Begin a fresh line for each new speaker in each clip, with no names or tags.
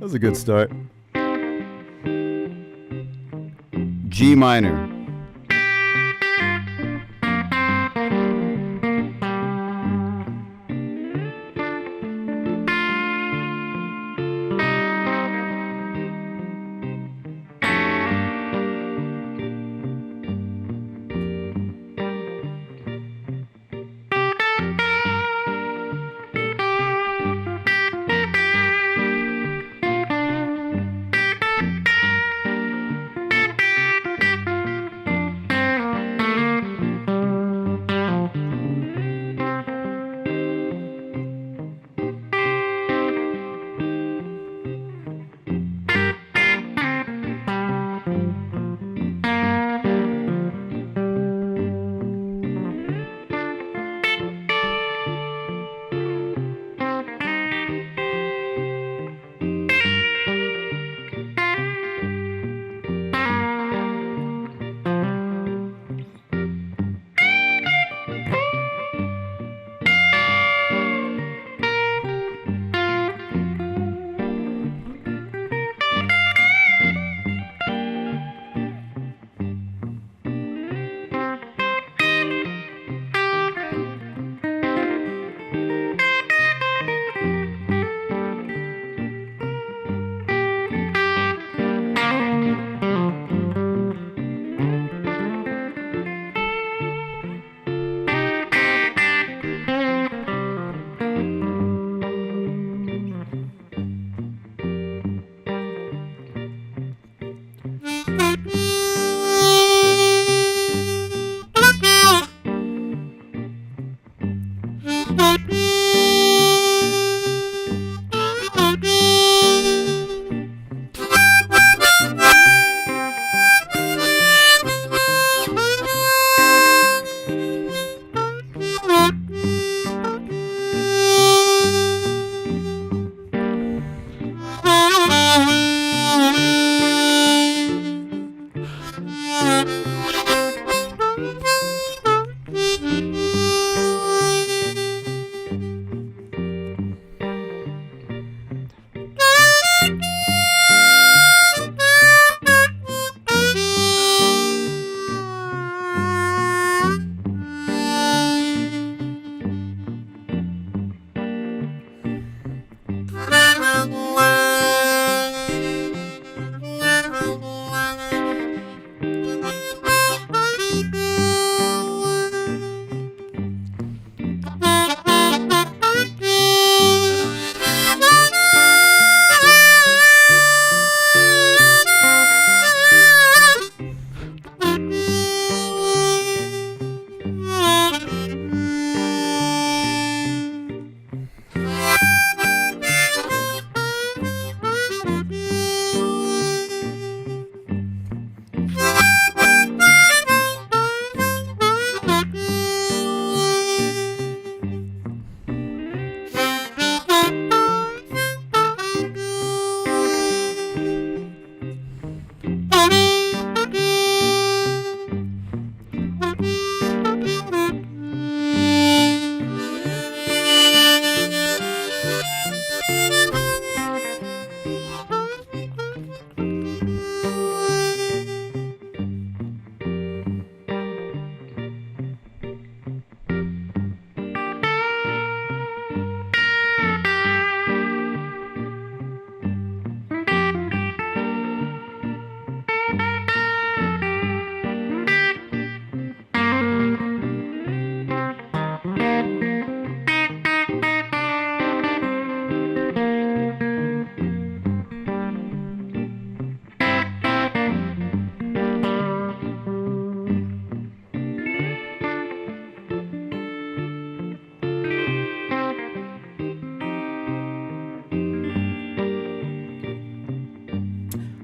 was a good start. G minor.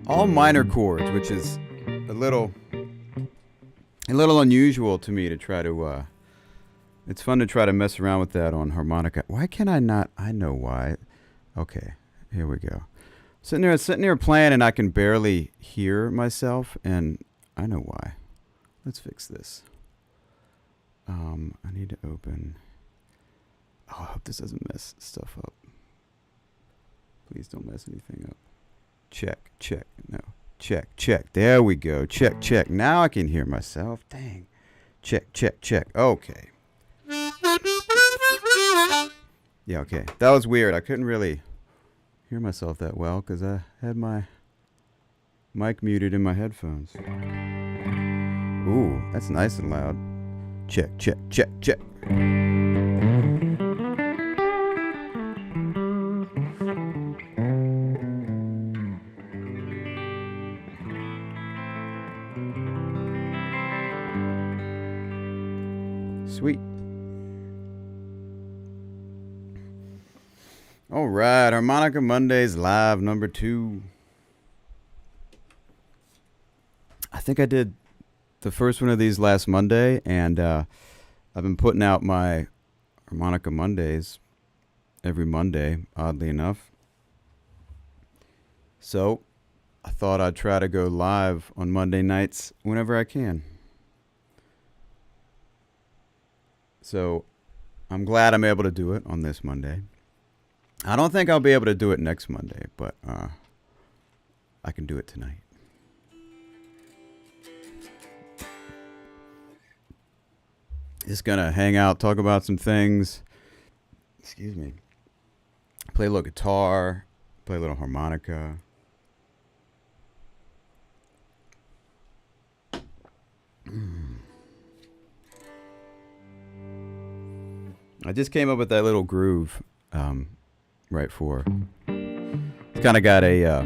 All minor chords, which is a little unusual to me to try to it's fun to try to mess around with that on harmonica. Why can I not? I know why. Okay, here we go. Sitting there playing, and I can barely hear myself, and I know why. Let's fix this. I need to open. Oh, I hope this doesn't mess stuff up. Please don't mess anything up. Check, check. No. Check, check. There we go. Check, check. Now I can hear myself. Dang. Check, check, check. Okay. Yeah, okay. That was weird. I couldn't really hear myself that well because I had my mic muted in my headphones. Ooh, that's nice and loud. Check, check, check, check. Sweet. All right, Harmonica Mondays live number 2. I think I did the first one of these last Monday, and I've been putting out my Harmonica Mondays every Monday, oddly enough. So I thought I'd try to go live on Monday nights whenever I can. So I'm glad I'm able to do it on this Monday. I don't think I'll be able to do it next Monday, but I can do it tonight. Just gonna hang out, talk about some things. Excuse me. Play a little guitar, play a little harmonica. I just came up with that little groove right for. It's kind of got a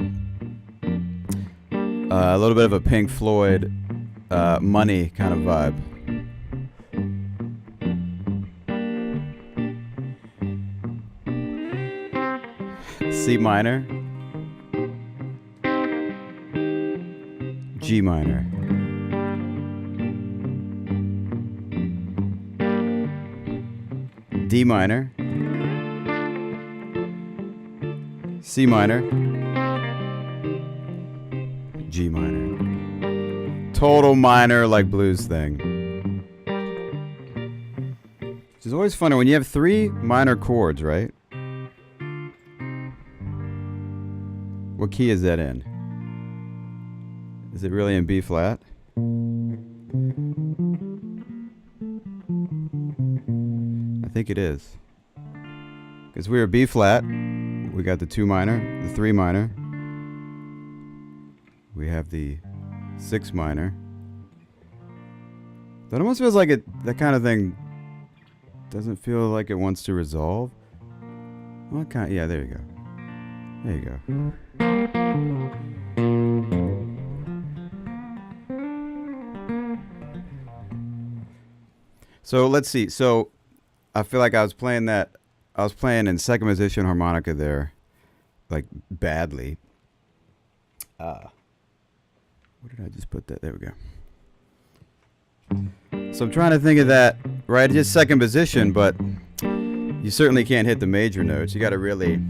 little bit of a Pink Floyd Money kind of vibe. C minor, G minor, D minor, C minor, G minor. Total minor, like blues thing. Which is always funny when you have 3 minor chords, right? What key is that in? Is it really in B flat? I think it is. Because we were B flat. We got the 2 minor, the 3 minor. We have the 6 minor. That almost feels like that kind of thing doesn't feel like it wants to resolve. Well, yeah, there you go. There you go. So let's see. So I feel like I was playing in second position harmonica there, like badly. Where did I just put that? There we go. So I'm trying to think of that, right? Just second position, but you certainly can't hit the major notes. You got to really.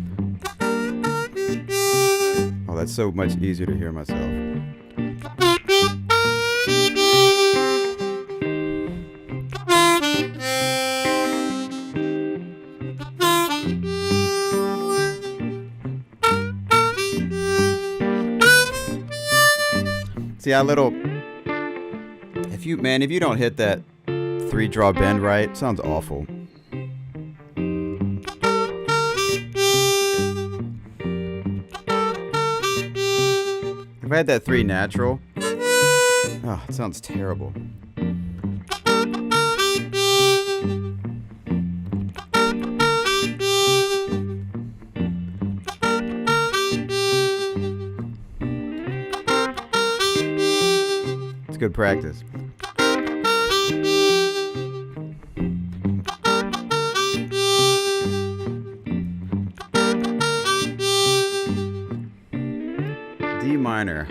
Oh, that's so much easier to hear myself. See how little. If you don't hit that 3-draw bend right, it sounds awful. If I had that 3 natural, oh, it sounds terrible. It's good practice. D minor.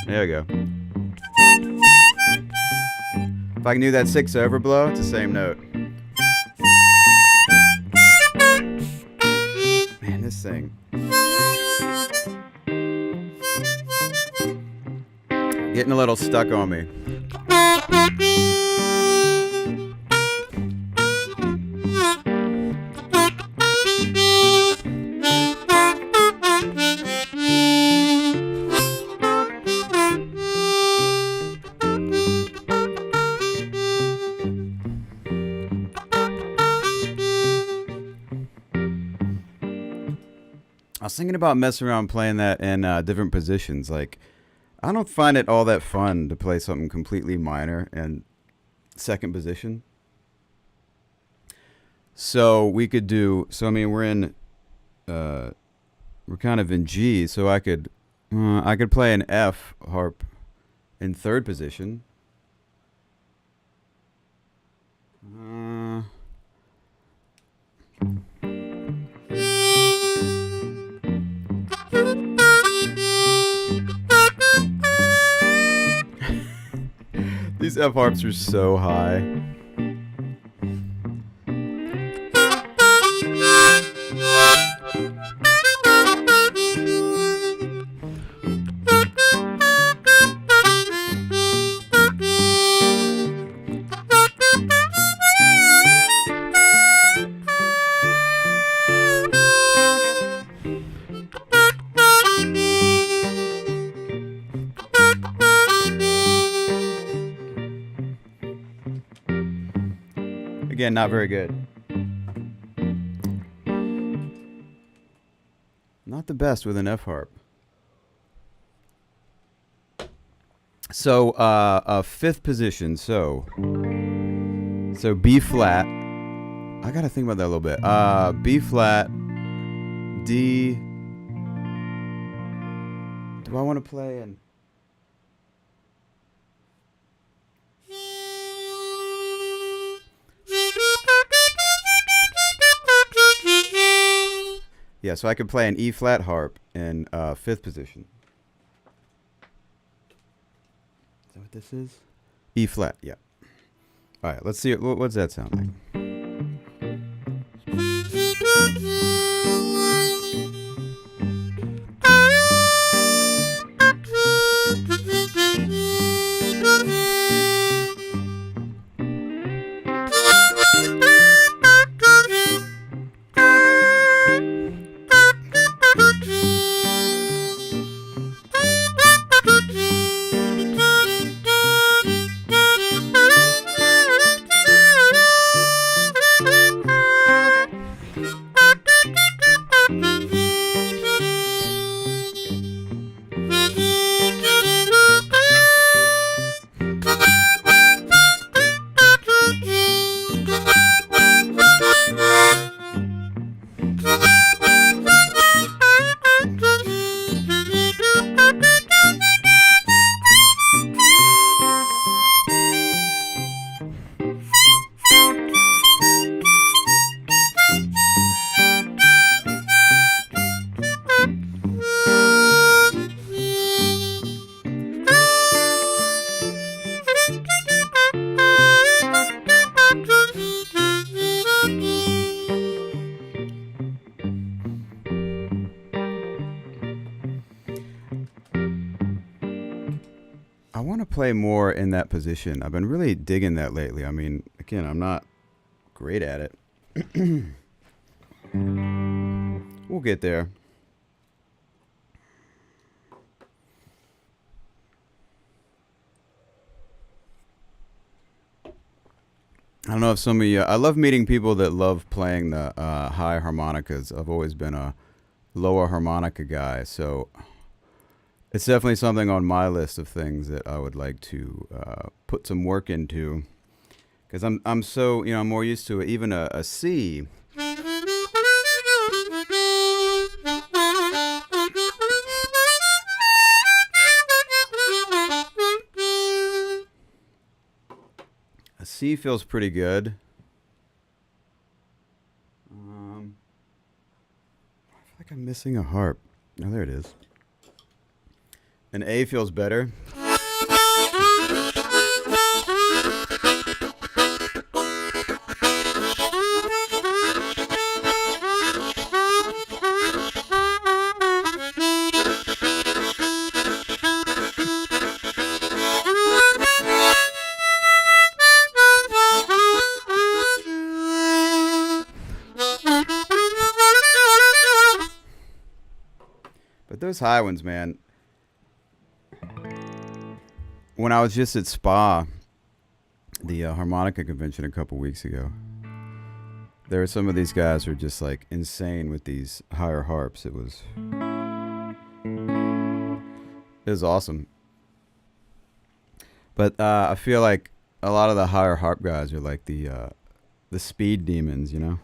There we go. If I can do that 6 overblow, it's the same note. Man, this thing. Getting a little stuck on me. I was thinking about messing around playing that in different positions. Like, I don't find it all that fun to play something completely minor in second position. So we could do. So I mean, we're kind of in G. So I could play an F harp in third position. These F harps are so high. Again, not very good. Not the best with an F harp. So, fifth position. So B flat. I gotta think about that a little bit. B flat, D. Do I want to play in? Yeah, so I could play an E flat harp in fifth position. Is that what this is? E flat, yeah. All right, let's see. What's that sound like? I want to play more in that position. I've been really digging that lately. I mean, again, I'm not great at it. We'll get there. I don't know if some of you... I love meeting people that love playing the high harmonicas. I've always been a lower harmonica guy, so... It's definitely something on my list of things that I would like to put some work into, because I'm so, I'm more used to it. Even a C. A C feels pretty good. I feel like I'm missing a harp. Oh, there it is. An A feels better. But those high ones, man. When I was just at Spa, the harmonica convention a couple weeks ago, there were some of these guys who are just like insane with these higher harps. It was awesome. But I feel like a lot of the higher harp guys are like the speed demons, you know?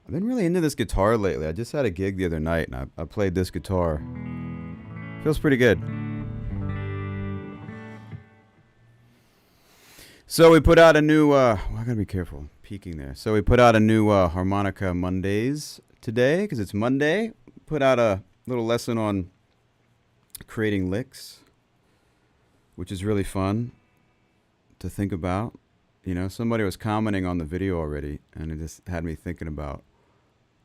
I've been really into this guitar lately. I just had a gig the other night, and I played this guitar. Feels pretty good. So we put out a new, I gotta be careful peeking there. So we put out a new Harmonica Mondays today, because it's Monday. Put out a little lesson on creating licks, which is really fun to think about. You know, somebody was commenting on the video already, and it just had me thinking about,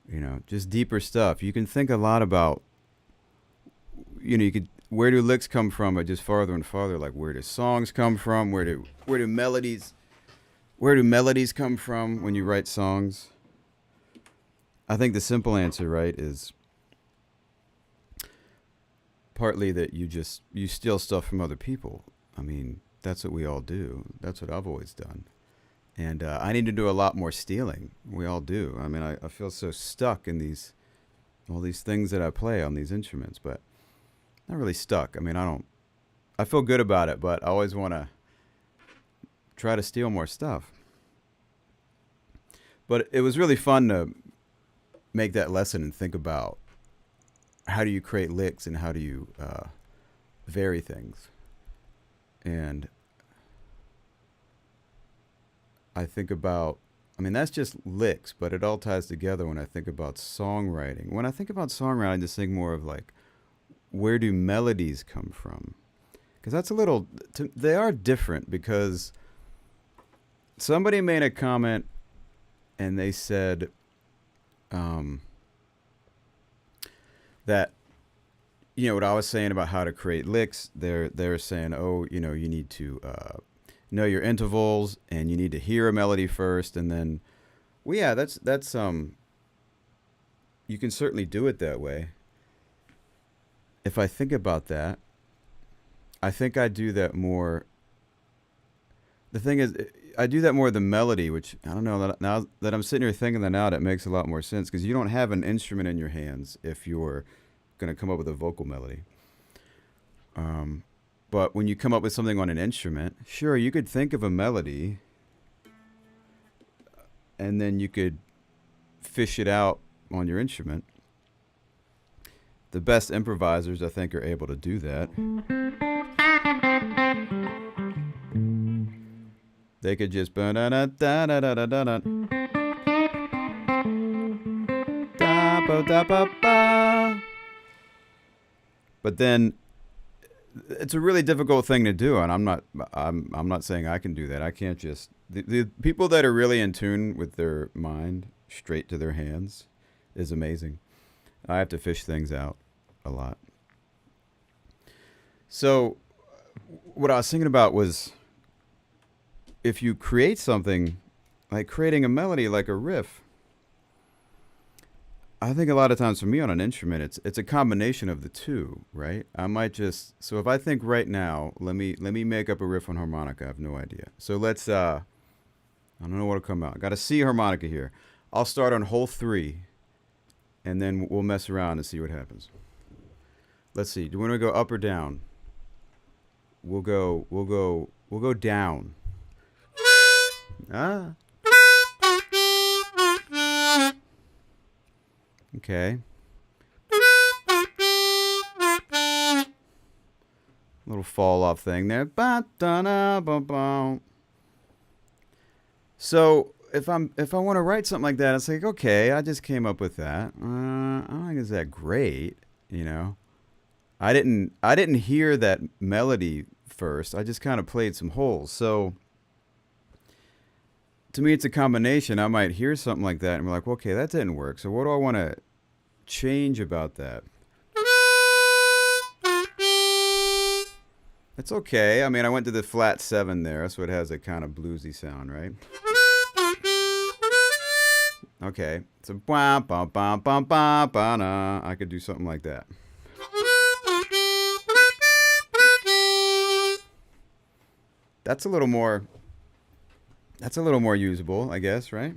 you know, just deeper stuff. You can think a lot about, you know, where do licks come from, but just farther and farther, like where do songs come from? Where do melodies come from when you write songs? I think the simple answer, right, is partly that you steal stuff from other people. I mean, that's what we all do. That's what I've always done. And I need to do a lot more stealing. We all do. I mean, I feel so stuck in all these things that I play on these instruments, but not really stuck. I mean, I feel good about it, but I always want to try to steal more stuff. But it was really fun to make that lesson and think about how do you create licks and how do you vary things. And I think about, I mean, that's just licks, but it all ties together when I think about songwriting. When I think about songwriting, I just think more of like, where do melodies come from? Because that's they are different, because somebody made a comment and they said that, you know, what I was saying about how to create licks, they're saying, oh, you know, you need to know your intervals and you need to hear a melody first, and then, well, yeah, that's you can certainly do it that way. If I think about that, I think I do that more. The thing is, I do that more with the melody, which I don't know, now that I'm sitting here thinking that now, that makes a lot more sense, because you don't have an instrument in your hands if you're going to come up with a vocal melody. But when you come up with something on an instrument, sure, you could think of a melody and then you could fish it out on your instrument. The best improvisers, I think, are able to do that. They could just but then it's a really difficult thing to do, and I'm not saying I can do that. I can't just the people that are really in tune with their mind straight to their hands is amazing. I have to fish things out a lot. So what I was thinking about was, if you create something, like creating a melody, like a riff, I think a lot of times for me on an instrument, it's a combination of the two, right? I might just, so if I think right now, let me make up a riff on harmonica. I have no idea. So let's, I don't know what'll come out. I got a C harmonica here. I'll start on hole 3, and then we'll mess around and see what happens. Let's see. Do we want to go up or down? We'll go down. Ah. Okay. Little fall off thing there. So if I want to write something like that, it's like, okay, I just came up with that. I don't think it's that great, you know. I didn't hear that melody first. I just kind of played some holes. So to me, it's a combination. I might hear something like that and be like, well, okay, that didn't work. So what do I want to change about that? It's okay. I mean, I went to the flat 7 there, so it has a kind of bluesy sound, right? Okay, so ba ba ba ba ba ba na. I could do something like that. That's a little more. That's a little more usable, I guess, right?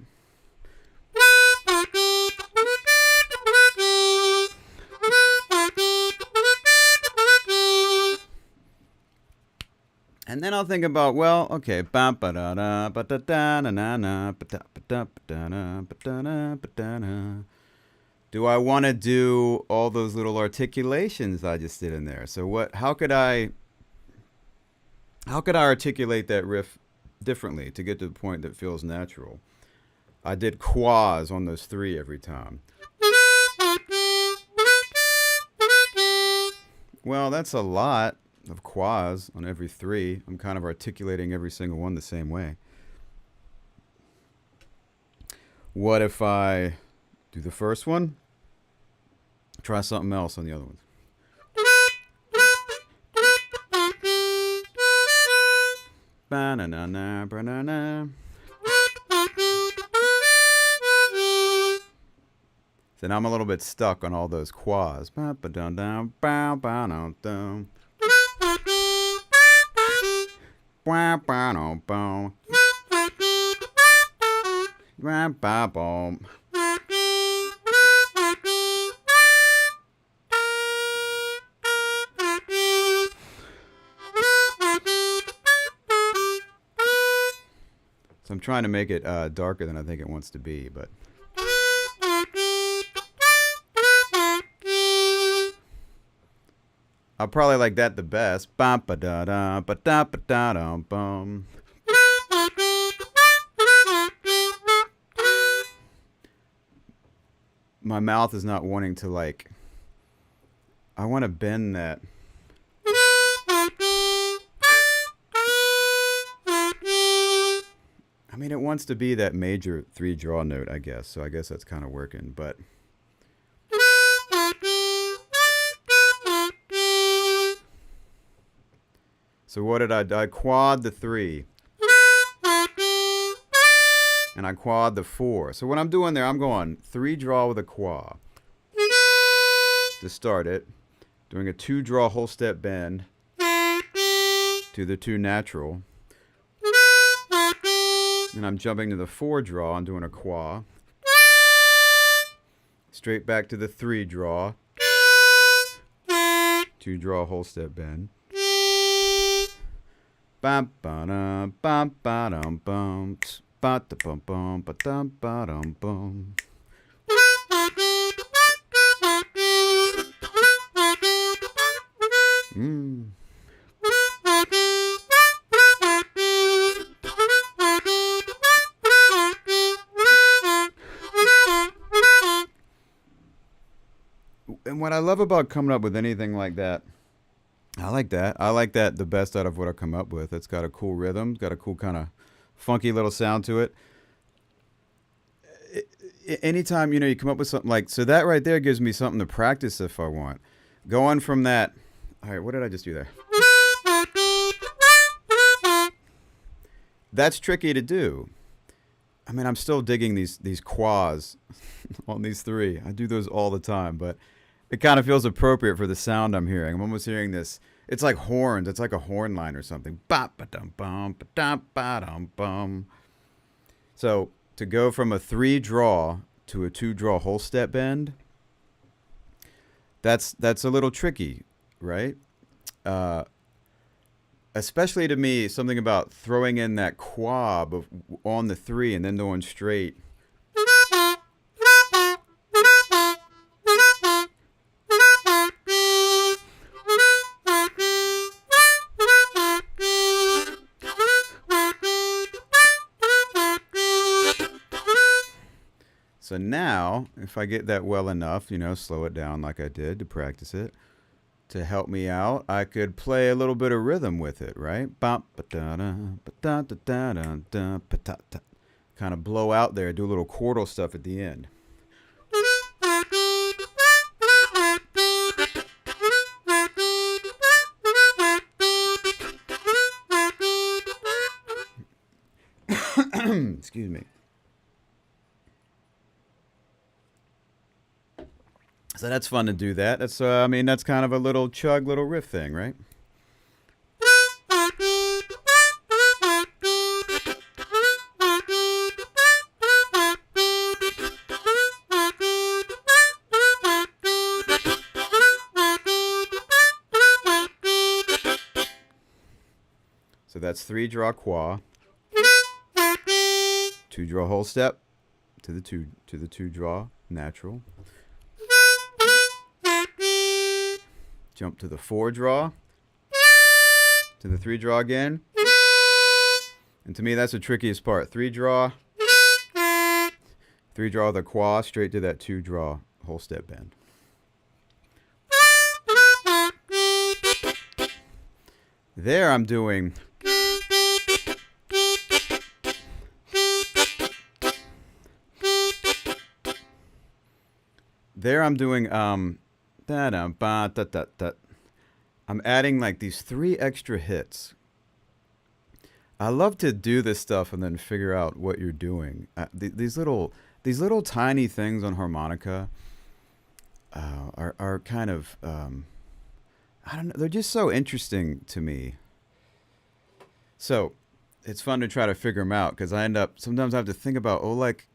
And then I'll think about, well, okay, ba ba da da ba da da na na na ba da ba da ba da na ba da na ba da na. Do I want to do all those little articulations I just did in there? So what? How could I articulate that riff differently to get to the point that feels natural? I did quas on those three every time. Well, that's a lot of quas on every three. I'm kind of articulating every single one the same way. What if I do the first one? Try something else on the other ones. Ba-na-na-na, ba-na-na. So now I'm a little bit stuck on all those quas. Ba-ba-dum-dum, ba-ba-dum-dum. Ba-ba-dum-bum. Ba-ba-bum. So I'm trying to make it darker than I think it wants to be, but I probably like that the best. Bum ba da da ba da ba da dum bum. My mouth is not wanting to like. I want to bend that. I mean, it wants to be that major three draw note, I guess. So I guess that's kind of working, but. So what did I do? I quad the three. And I quad the four. So what I'm doing there, I'm going three draw with a quad. To start it. Doing a two draw whole step bend. To the two natural. And I'm jumping to the four draw and doing a quad. Straight back to the three draw. Two draw whole step bend. Bam ba bam ba dum bum ba da bum bum ba dum ba dum bum. And what I love about coming up with anything like that, I like that. I like that the best out of what I come up with. It's got a cool rhythm. It's got a cool kind of funky little sound to it. Anytime, you come up with something like, so that right there gives me something to practice if I want. Going from that, all right, what did I just do there? That's tricky to do. I mean, I'm still digging these quas on these three. I do those all the time, but it kind of feels appropriate for the sound I'm hearing. I'm almost hearing this. It's like horns. It's like a horn line or something. Ba-ba-dum-bum, ba-dum-ba-dum-bum. So to go from a three draw to a two draw whole step bend, that's a little tricky, right? Especially to me, something about throwing in that quab on the three and then going straight. So now, if I get that well enough, slow it down like I did to practice it, to help me out, I could play a little bit of rhythm with it, right? Kind of blow out there, do a little chordal stuff at the end. Excuse me. So that's fun to do that. That's I mean that's kind of a little chug, little riff thing, right? So that's 3 draw qua, 2 draw whole step to the 2 draw natural. Jump to the 4 draw, to the 3 draw again. And to me that's the trickiest part. 3 draw, 3 draw the qua straight to that 2 draw whole step bend. There I'm doing I'm adding like these 3 extra hits. I love to do this stuff and then figure out what you're doing. These little tiny things on harmonica are kind of I don't know. They're just so interesting to me. So it's fun to try to figure them out because sometimes I have to think about, like,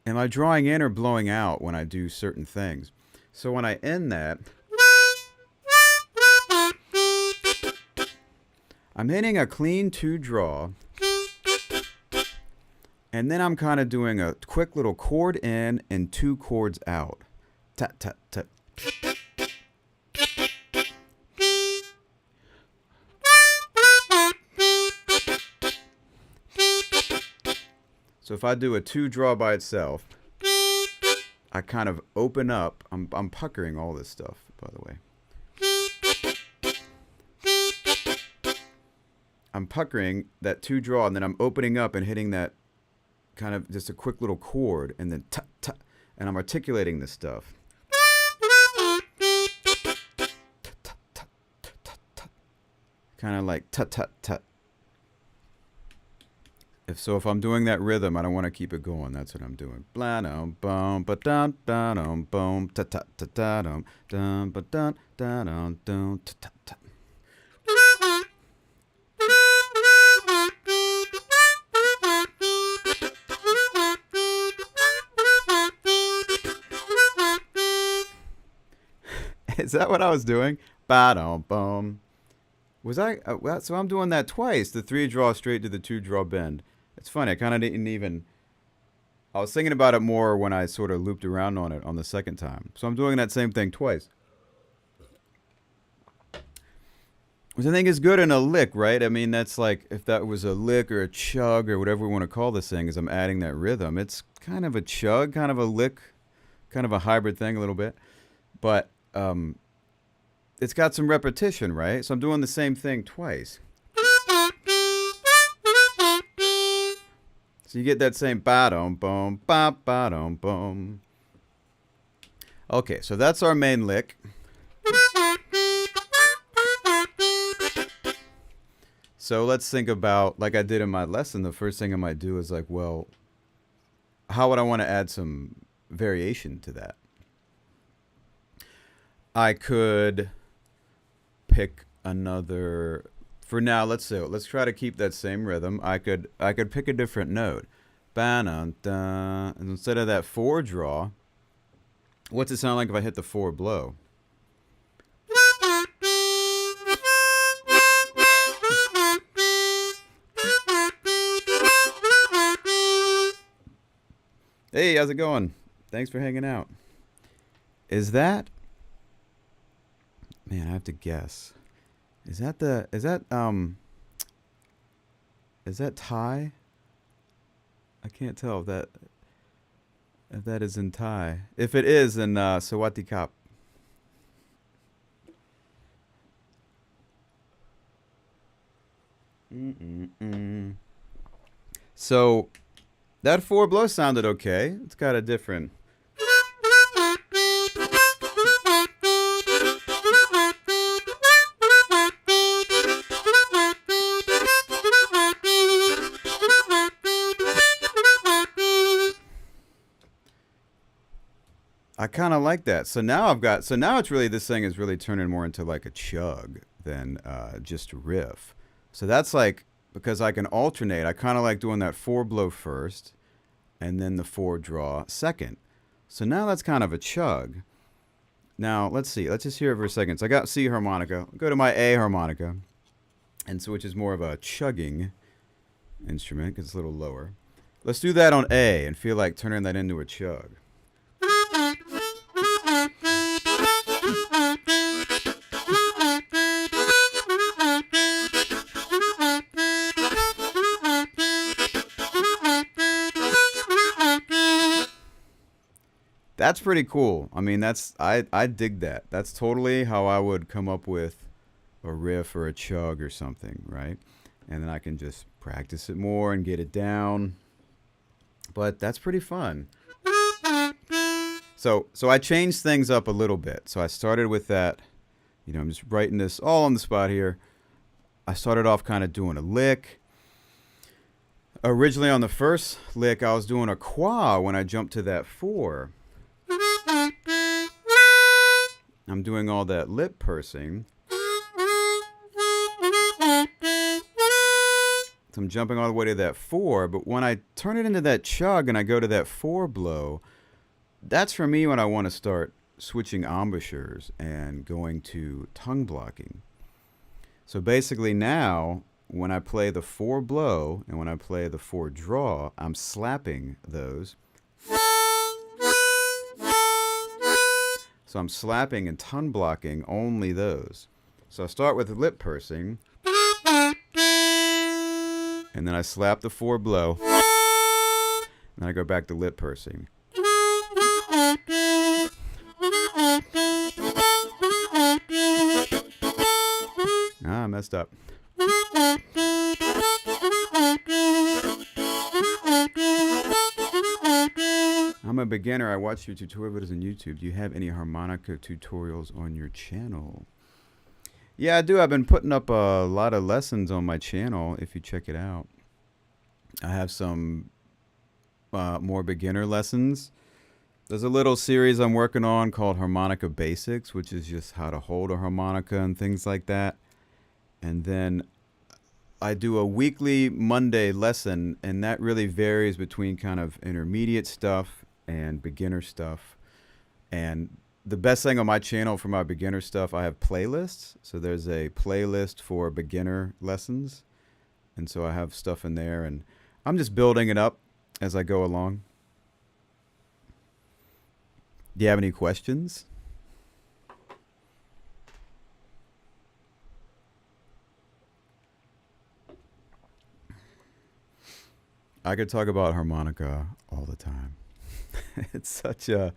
am I drawing in or blowing out when I do certain things? So when I end that, I'm hitting a clean 2 draw, and then I'm kind of doing a quick little chord in and 2 chords out. Tut, tut, tut. So if I do a 2 draw by itself, I kind of open up. I'm puckering all this stuff, by the way. I'm puckering that 2 draw, and then I'm opening up and hitting that kind of just a quick little chord, and then tut, tut, and I'm articulating this stuff. Kind of like tut, tut, tut. If I'm doing that rhythm, I don't want to keep it going. That's what I'm doing. Blah-dum, boom, ba-dum, da-dum, boom, ta-ta-ta-ta-dum, dum, ba-dum, da-dum, dum, ta-ta-ta. Is that what I was doing? Ba-dum, boom. Was I? So I'm doing that twice. The 3 draw straight to the 2 draw bend. It's funny. I kind of didn't even. I was thinking about it more when I sort of looped around on it on the second time. So I'm doing that same thing twice. Which I think is good in a lick, right? I mean, that's like if that was a lick or a chug or whatever we want to call this thing, is I'm adding that rhythm. It's kind of a chug, kind of a lick, kind of a hybrid thing a little bit. But it's got some repetition, right? So I'm doing the same thing twice. So you get that same ba-dum, boom, ba-ba-dum, boom. Okay, so that's our main lick. So let's think about, like I did in my lesson, the first thing I might do is like, well, how would I want to add some variation to that? I could pick another. For now, let's try to keep that same rhythm. I could pick a different note. And instead of that 4 draw, what's it sound like if I hit the 4 blow? Hey, how's it going? Thanks for hanging out. Is that? Man, I have to guess. Is that Thai? I can't tell if that is in Thai. If it is, then Sawati Kap. So that 4 blow sounded okay. It's got a different. I kind of like that. So now so now it's really, this thing is really turning more into like a chug than just a riff. So that's like, because I can alternate, I kind of like doing that 4 blow first and then the 4 draw second. So now that's kind of a chug. Now let's see, let's just hear it for a second. So I got C harmonica, go to my A harmonica, and so which is more of a chugging instrument because it's a little lower. Let's do that on A and feel like turning that into a chug. That's pretty cool. I mean, I dig that. That's totally how I would come up with a riff or a chug or something, right? And then I can just practice it more and get it down. But that's pretty fun. So I changed things up a little bit. So I started with that, I'm just writing this all on the spot here. I started off kind of doing a lick. Originally on the first lick, I was doing a qua when I jumped to that 4. I'm doing all that lip pursing. So I'm jumping all the way to that 4, but when I turn it into that chug and I go to that 4 blow, that's for me when I want to start switching embouchures and going to tongue blocking. So basically now, when I play the 4 blow and when I play the 4 draw, I'm slapping those. So I'm slapping and tongue blocking only those. So I start with the lip pursing, and then I slap the 4 blow, and then I go back to lip pursing. I messed up. I'm a beginner. I watch your tutorial videos on YouTube. Do you have any harmonica tutorials on your channel? Yeah, I do. I've been putting up a lot of lessons on my channel, if you check it out. I have some more beginner lessons. There's a little series I'm working on called Harmonica Basics, which is just how to hold a harmonica and things like that. And then I do a weekly Monday lesson, and that really varies between kind of intermediate stuff and beginner stuff. And the best thing on my channel for my beginner stuff, I have playlists. So there's a playlist for beginner lessons. And so I have stuff in there, and I'm just building it up as I go along. Do you have any questions? I could talk about harmonica all the time. It's such a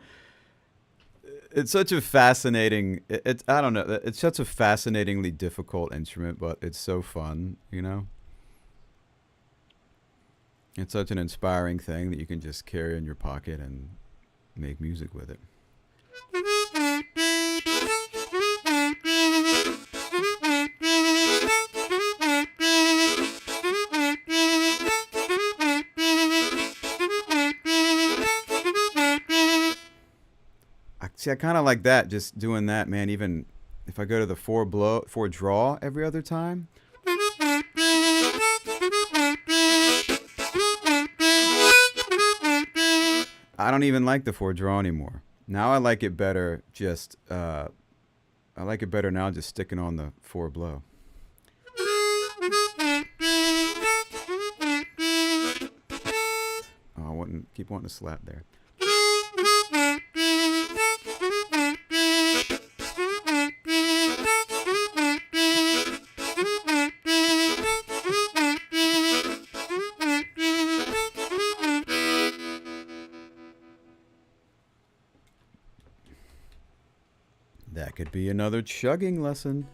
fascinating, I don't know, it's such a fascinatingly difficult instrument, but it's so fun, It's such an inspiring thing that you can just carry in your pocket and make music with it. See, I kind of like that, just doing that, man. Even if I go to the 4 draw every other time. I don't even like the 4 draw anymore. Now I like it better just, I like it better now just sticking on the 4 blow. Oh, I keep wanting to slap there. That could be another chugging lesson.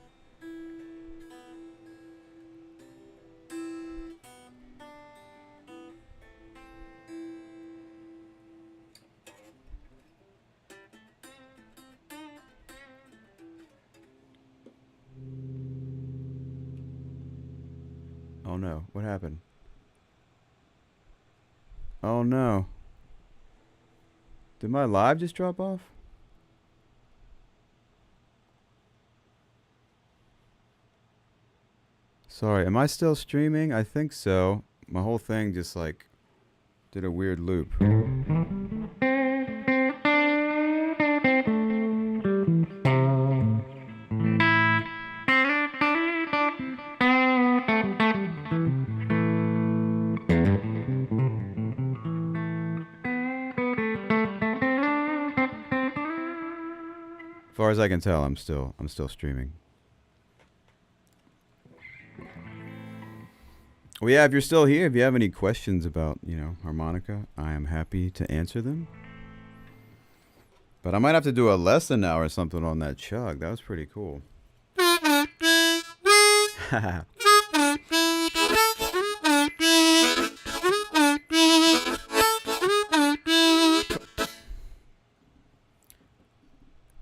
Oh no, what happened? Oh no. Did my live just drop off? Sorry, am I still streaming? I think so. My whole thing just like did a weird loop. As far as I can tell, I'm still streaming. Well, yeah, if you're still here, if you have any questions about, harmonica, I am happy to answer them. But I might have to do a lesson now or something on that chug. That was pretty cool.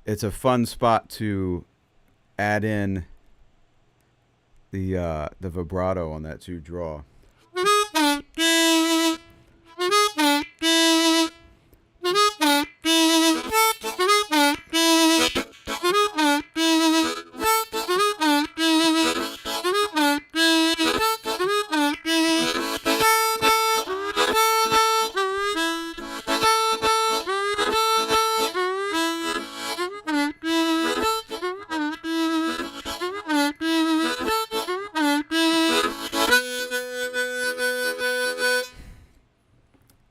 It's a fun spot to add in the vibrato on that 2 draw.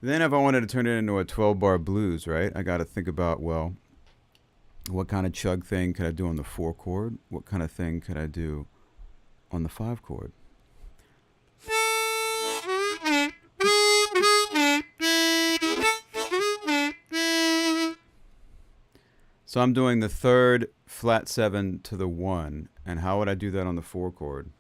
Then if I wanted to turn it into a 12-bar blues, right, I got to think about, well, what kind of chug thing could I do on the 4 chord? What kind of thing could I do on the 5 chord? So I'm doing the 3rd flat 7 to the 1, and how would I do that on the 4 chord?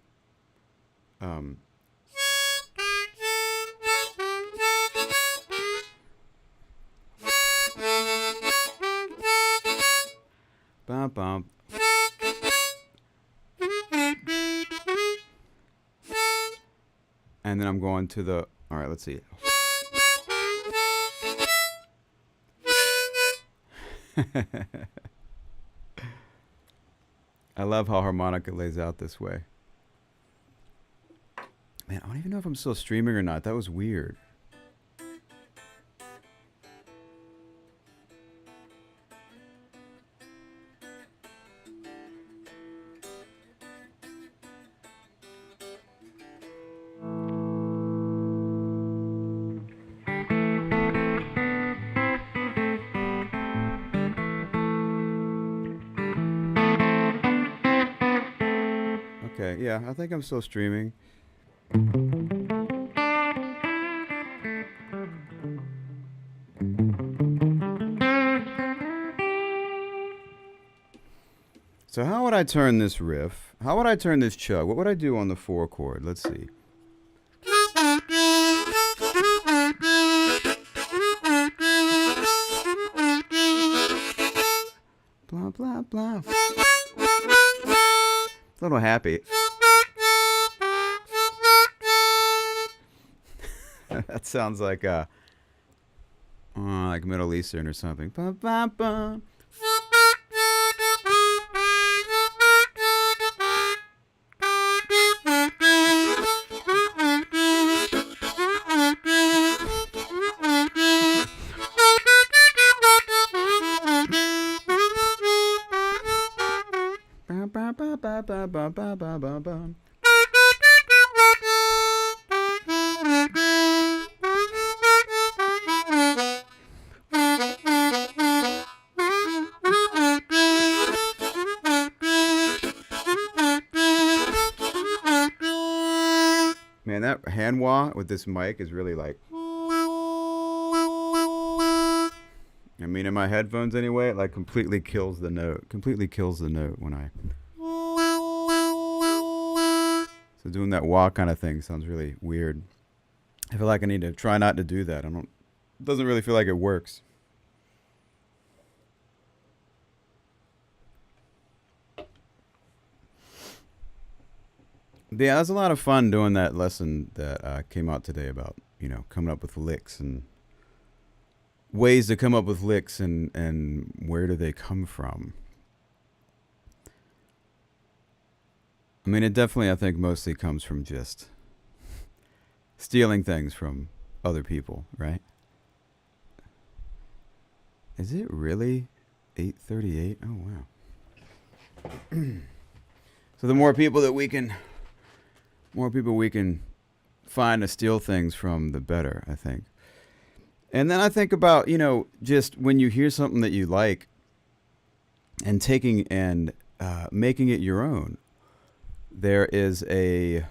Bum, bum. And then I'm going to the, all right, let's see. I love how harmonica lays out this way. Man, I don't even know if I'm still streaming or not. That was weird. Okay, yeah, I think I'm still streaming. So how would I turn this riff? How would I turn this chug? What would I do on the 4 chord? Let's see. Blah, blah, blah. A little happy. That sounds like like Middle Eastern or something. Ba, ba, ba. Ba, ba, ba, ba, ba, ba. Man, that hand wah with this mic is really like, I mean, in my headphones anyway, it like completely kills the note. Completely kills the note when I. So doing that wah kind of thing sounds really weird. I feel like I need to try not to do that. It doesn't really feel like it works. Yeah, it was a lot of fun doing that lesson that came out today about, coming up with licks and ways to come up with licks and where do they come from. I mean, it definitely, I think, mostly comes from just stealing things from other people, right? Is it really 8:38? Oh wow. So the more people we can find to steal things from, the better, I think. And then I think about, just when you hear something that you like and taking and making it your own. There is a.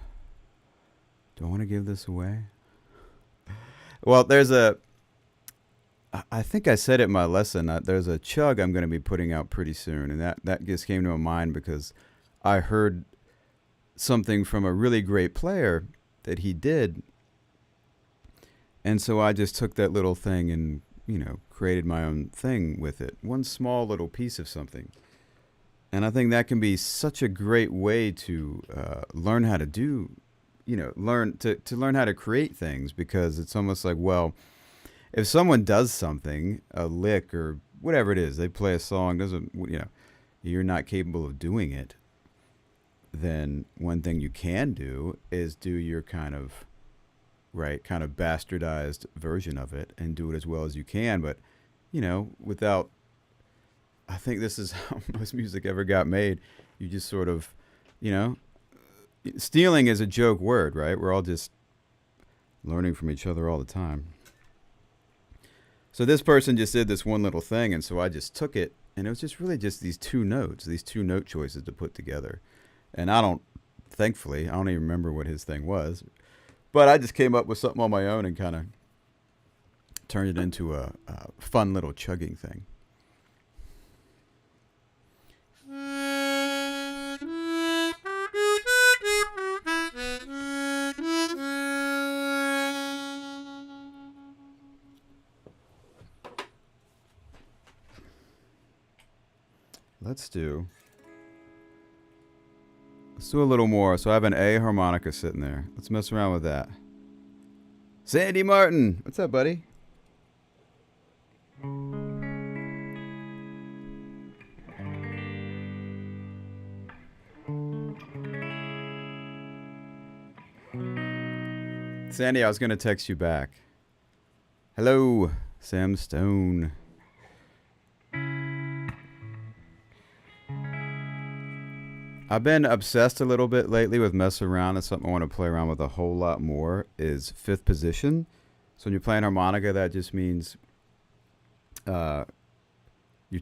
Do I want to give this away? Well, I think I said it in my lesson. There's a chug I'm going to be putting out pretty soon, and that just came to my mind because I heard something from a really great player that he did, and so I just took that little thing and created my own thing with it. One small little piece of something, and I think that can be such a great way to learn how to do, learn how to create things, because it's almost like, well, if someone does something, a lick or whatever it is, they play a song, you're not capable of doing it, then one thing you can do is do your kind of bastardized version of it and do it as well as you can. But, without, I think this is how most music ever got made. You just sort of, stealing is a joke word, right? We're all just learning from each other all the time. So this person just did this one little thing, and so I just took it, and it was just really just these two note choices to put together. And thankfully, I don't even remember what his thing was, but I just came up with something on my own and kind of turned it into a fun little chugging thing. Let's do a little more. So I have an A harmonica sitting there. Let's mess around with that. Sandy Martin, what's up, buddy? Sandy, I was going to text you back. Hello, Sam Stone. I've been obsessed a little bit lately with messing around. It's something I want to play around with a whole lot more, is fifth position. So when you're playing harmonica, that just means your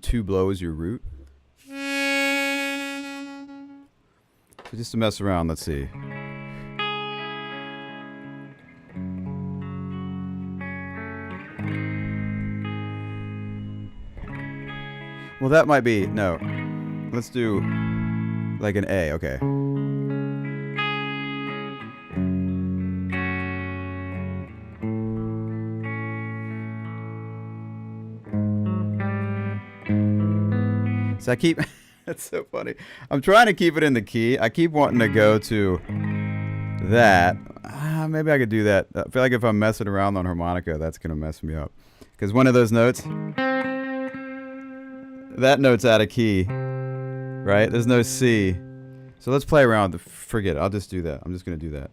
two blows your root. So just to mess around, let's see. Well, that might be, no. Let's do like an A, okay. So I keep, that's so funny. I'm trying to keep it in the key. I keep wanting to go to that. Maybe I could do that. I feel like if I'm messing around on harmonica, that's going to mess me up. Because one of those notes, that note's out of key, right? There's no C. So let's play around. Forget it. I'll just do that. I'm just going to do that.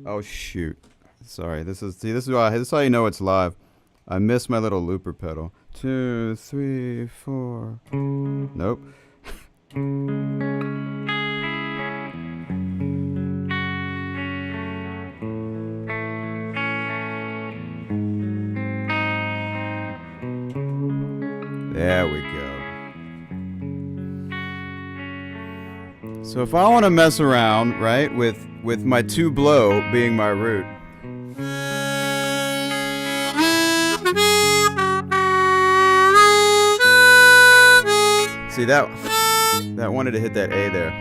Oh shoot! Sorry. This is how you know it's live. I missed my little looper pedal. 2, 3, 4. Nope. There we go. So if I want to mess around, right, with my two blow being my root. See, that wanted to hit that A there.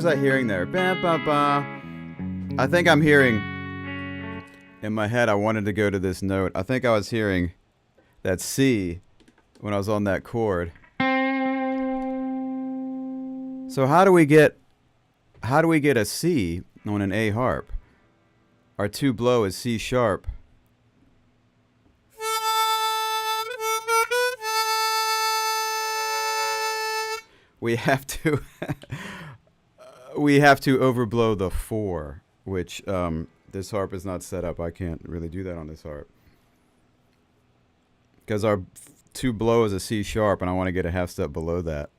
was I hearing there? Ba, ba, ba. I think I'm hearing, in my head, I wanted to go to this note. I think I was hearing that C when I was on that chord. So how do we get a C on an A harp? Our 2 blow is C sharp. We have to overblow the 4, which this harp is not set up. I can't really do that on this harp because our 2 blow is a C sharp, and I want to get a half step below that.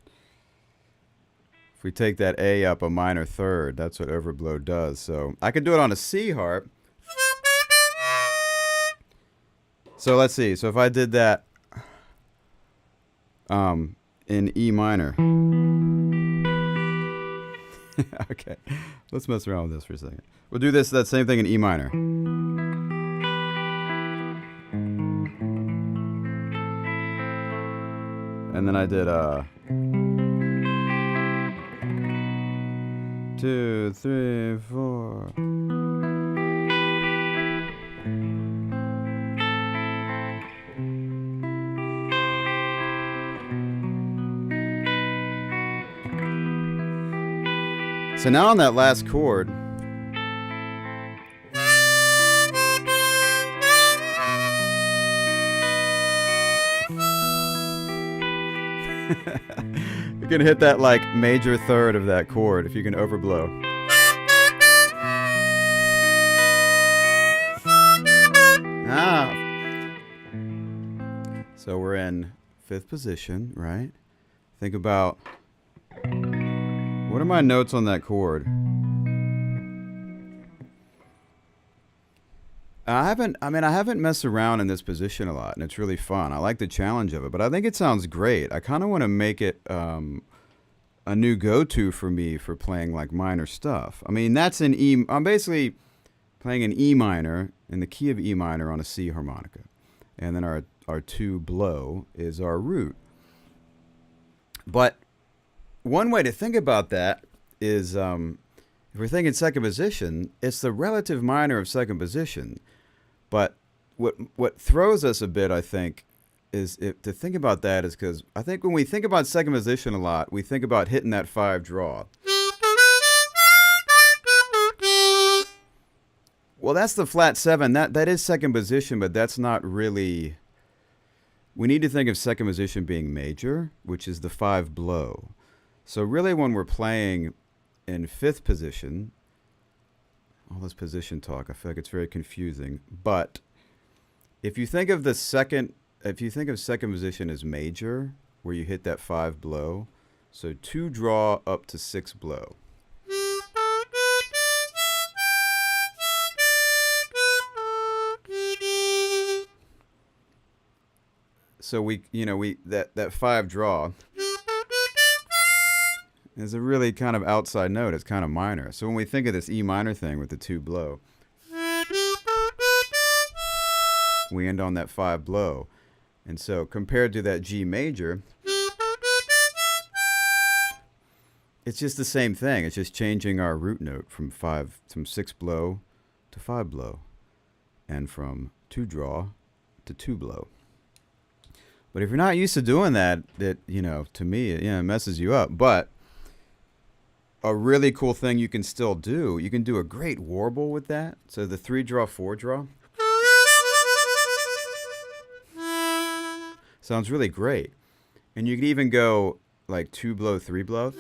If we take that A up a minor third, that's what overblow does. So I could do it on a C harp. So let's see. So if I did that in E minor. Okay, let's mess around with this for a second. We'll do that same thing in E minor. And then I did 2, 3, 4. So now on that last chord, you can hit that like major third of that chord if you can overblow. So we're in 5th position, right? Think about, what are my notes on that chord? I haven't messed around in this position a lot, and it's really fun. I like the challenge of it, but I think it sounds great. I kind of want to make it a new go-to for me for playing like minor stuff. I mean, that's in E. I'm basically playing in E minor, in the key of E minor on a C harmonica. And then our 2 blow is our root. But one way to think about that is, if we're thinking second position, it's the relative minor of second position. But what throws us a bit, I think, is to think about that is because I think when we think about second position a lot, we think about hitting that 5 draw. Well, that's the flat 7. That is second position, but that's not really. We need to think of second position being major, which is the 5 blow. So really when we're playing in 5th position, all this position talk, I feel like it's very confusing. But if you think of second position as major, where you hit that 5 blow, so 2 draw up to 6 blow. So that 5 draw is a really kind of outside note. It's kind of minor. So when we think of this E minor thing with the 2 blow, we end on that 5 blow. And so compared to that G major, it's just the same thing. It's just changing our root note from 6 blow to 5 blow, and from 2 draw to 2 blow. But if you're not used to doing that, to me, it messes you up. But a really cool thing you can still do, you can do a great warble with that. So the 3 draw, 4 draw sounds really great. And you could even go like 2 blow, 3 blow.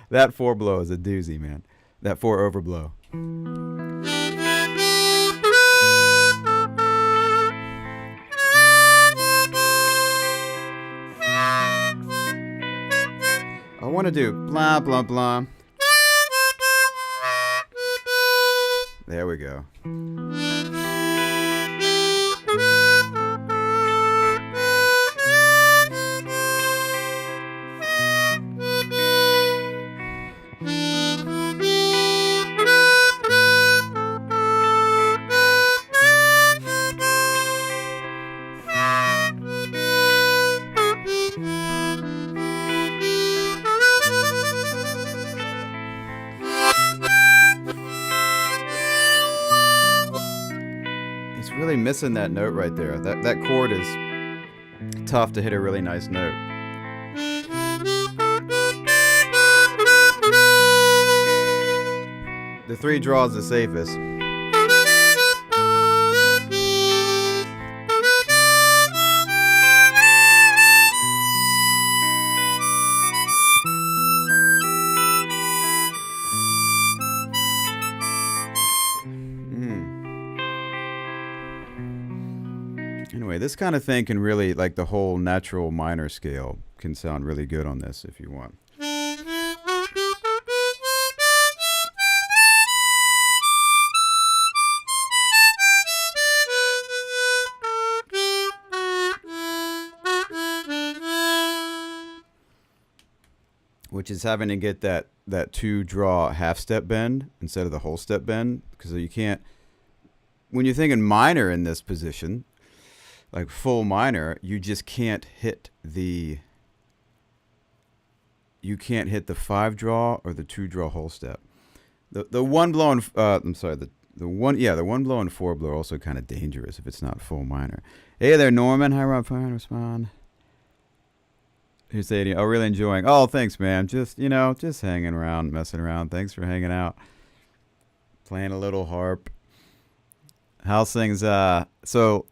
That 4 blow is a doozy, man. That 4 overblow. I want to do blah, blah, blah. There we go. missing that note right there. That chord is tough to hit a really nice note. The 3 draw is the safest. Anyway, this kind of thing can really, like the whole natural minor scale, can sound really good on this if you want. Which is having to get that 2 draw half step bend instead of the whole step bend, because you can't, when you're thinking minor in this position, like full minor, you just can't hit the 5 draw or the 2 draw whole step. The 1 blow and the 1 blow and 4 blow are also kind of dangerous if it's not full minor. Hey there, Norman. Hi, Rob. Fine, respond. Here's 80. Oh, really enjoying. Oh, thanks, man. Just hanging around, messing around. Thanks for hanging out. Playing a little harp. How's things? So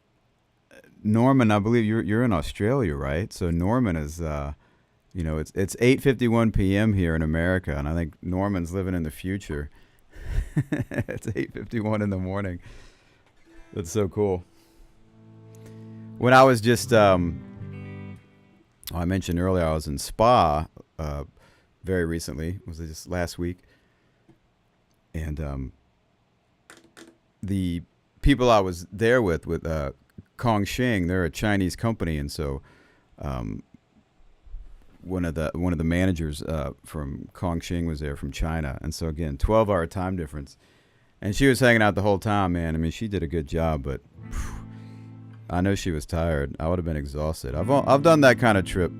Norman, I believe you're in Australia, right? So Norman is, it's 8:51 p.m. here in America, and I think Norman's living in the future. It's 8:51 in the morning. That's so cool. When I was just, I mentioned earlier I was in Spa very recently. Was it just last week? And the people I was there with Kong Shing, they're a Chinese company, and so one of the managers from Kong Shing was there from China, and so again 12-hour time difference, and she was hanging out the whole time, man. I mean, she did a good job, but I know she was tired. I would have been exhausted. I've done that kind of trip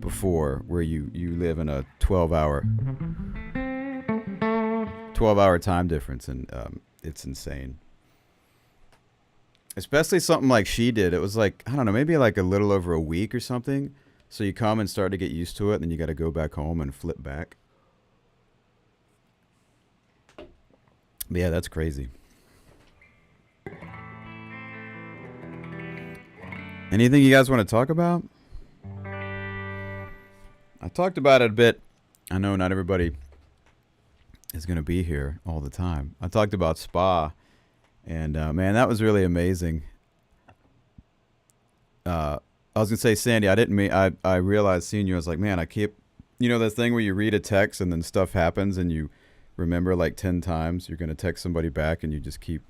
before, where you live in a 12-hour time difference, and it's insane. Especially something like she did. It was like, I don't know, maybe like a little over a week or something. So you come and start to get used to it, and then you got to go back home and flip back. But yeah, that's crazy. Anything you guys want to talk about? I talked about it a bit. I know not everybody is going to be here all the time. I talked about Spa, and man, that was really amazing. I was going to say, Sandy, I realized seeing you, I was like, man, I keep, that thing where you read a text and then stuff happens and you remember like 10 times you're going to text somebody back, and you just keep,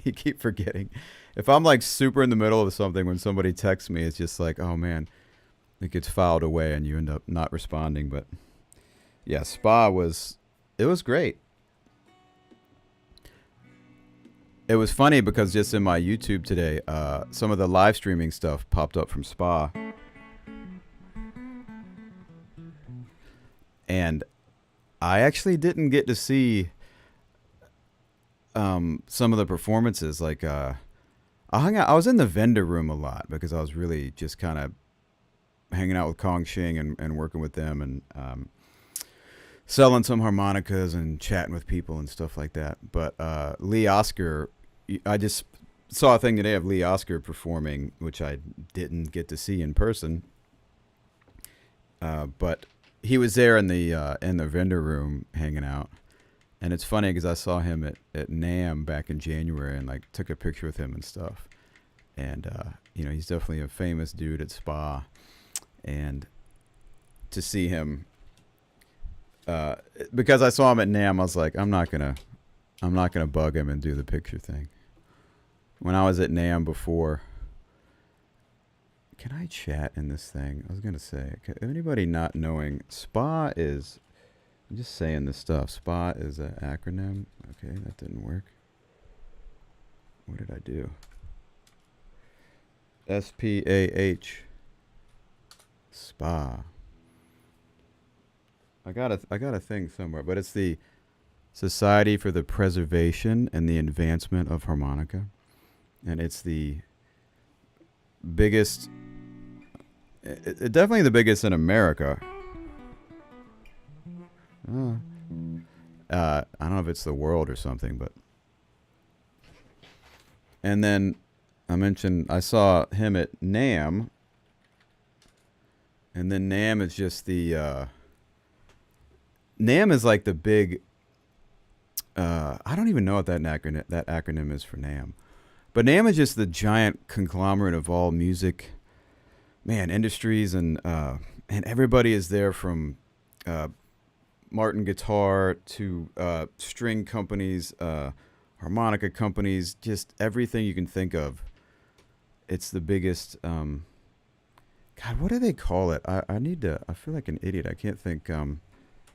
you keep forgetting. If I'm like super in the middle of something, when somebody texts me, it's just like, oh man, it gets filed away and you end up not responding. But yeah, Spa was great. It was funny because just in my YouTube today, some of the live streaming stuff popped up from Spa. And I actually didn't get to see some of the performances. Like, I I was in the vendor room a lot because I was really just kind of hanging out with Kong Shing and working with them, and selling some harmonicas and chatting with people and stuff like that. But Lee Oscar, I just saw a thing today of Lee Oscar performing, which I didn't get to see in person. But he was there in the vendor room hanging out. And it's funny because I saw him at NAMM back in January and like took a picture with him and stuff. And, he's definitely a famous dude at Spa. And to see him, because I saw him at NAMM, I was like, I'm not gonna bug him and do the picture thing. When I was at NAMM before, can I chat in this thing? I was gonna say, anybody not knowing, Spa is, I'm just saying this stuff. SPA is an acronym. Okay, that didn't work. What did I do? SPAH. SPA. I got a thing somewhere, but it's the Society for the Preservation and the Advancement of Harmonica. and it's the biggest, definitely the biggest in America. I don't know if it's the world or something, but. And then I saw him at NAMM, and then NAMM is just NAMM is like the big, I don't even know what that acronym is for NAMM. But NAMM is just the giant conglomerate of all music, industries, and everybody is there from Martin guitar to string companies, harmonica companies, just everything you can think of. It's the biggest, God, what do they call it? I feel like an idiot. I can't think,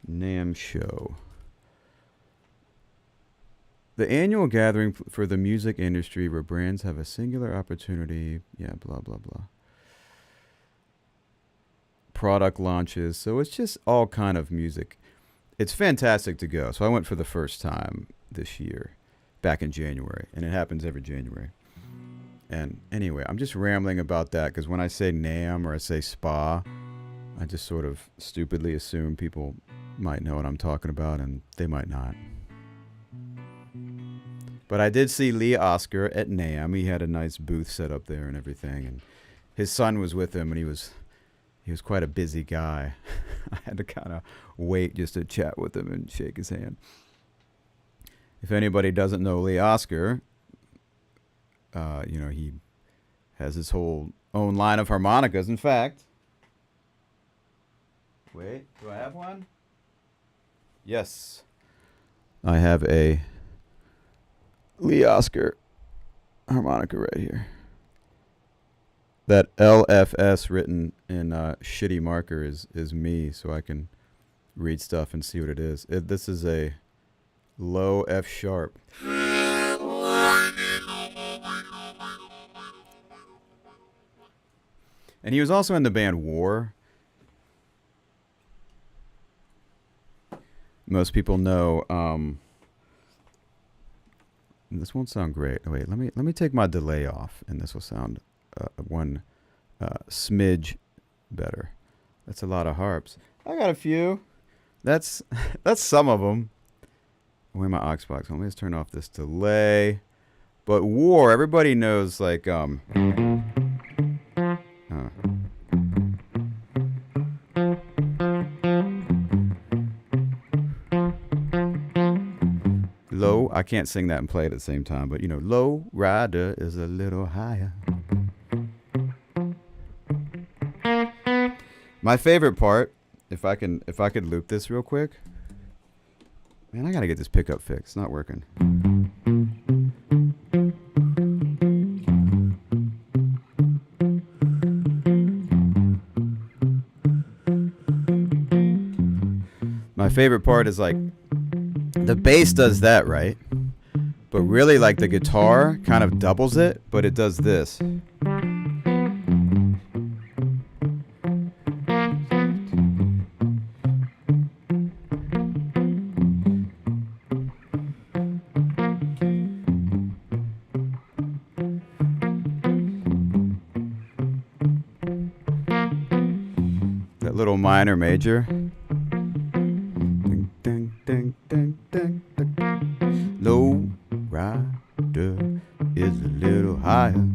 NAMM show. The annual gathering for the music industry where brands have a singular opportunity. Yeah, blah, blah, blah. Product launches. So it's just all kind of music. It's fantastic to go. So I went for the first time this year, back in January. And it happens every January. And anyway, I'm just rambling about that because when I say NAMM or I say SPA, I just sort of stupidly assume people might know what I'm talking about, and they might not. But I did see Lee Oscar at NAMM. He had a nice booth set up there and everything, and his son was with him, and he was quite a busy guy. I had to kind of wait just to chat with him and shake his hand. If anybody doesn't know Lee Oscar, he has his whole own line of harmonicas. In fact, wait, do I have one? Yes. I have a Lee Oscar harmonica right here. That LFS written in shitty marker is me, so I can read stuff and see what it is. This is a low F sharp. And he was also in the band War. Most people know. This won't sound great. Oh, wait, let me take my delay off, and this will sound one smidge better. That's a lot of harps. I got a few. That's some of them. Where my aux box? Let me just turn off this delay. But War, everybody knows like low. I can't sing that and play it at the same time, but low rider is a little higher. My favorite part, if I could loop this real quick. Man, I gotta get this pickup fixed. It's not working. My favorite part is like the bass does that, right? But really like the guitar kind of doubles it, but it does this. That little minor major. Low rider is a little higher.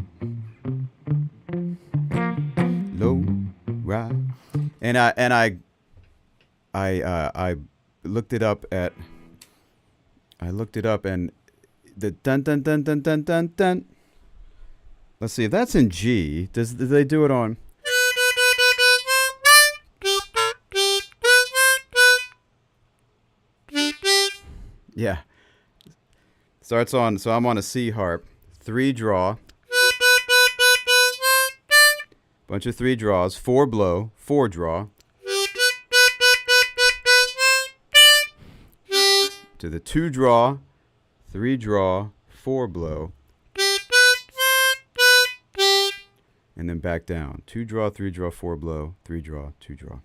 Low rider. And I looked it up and the dun dun dun dun dun dun dun. Let's see if that's in G. Do they do it on? Yeah. Starts on, so I'm on a C harp, 3 draw, bunch of 3 draws, 4 blow, 4 draw, to the 2 draw, 3 draw, 4 blow, and then back down. 2 draw, 3 draw, 4 blow, 3 draw, 2 draw.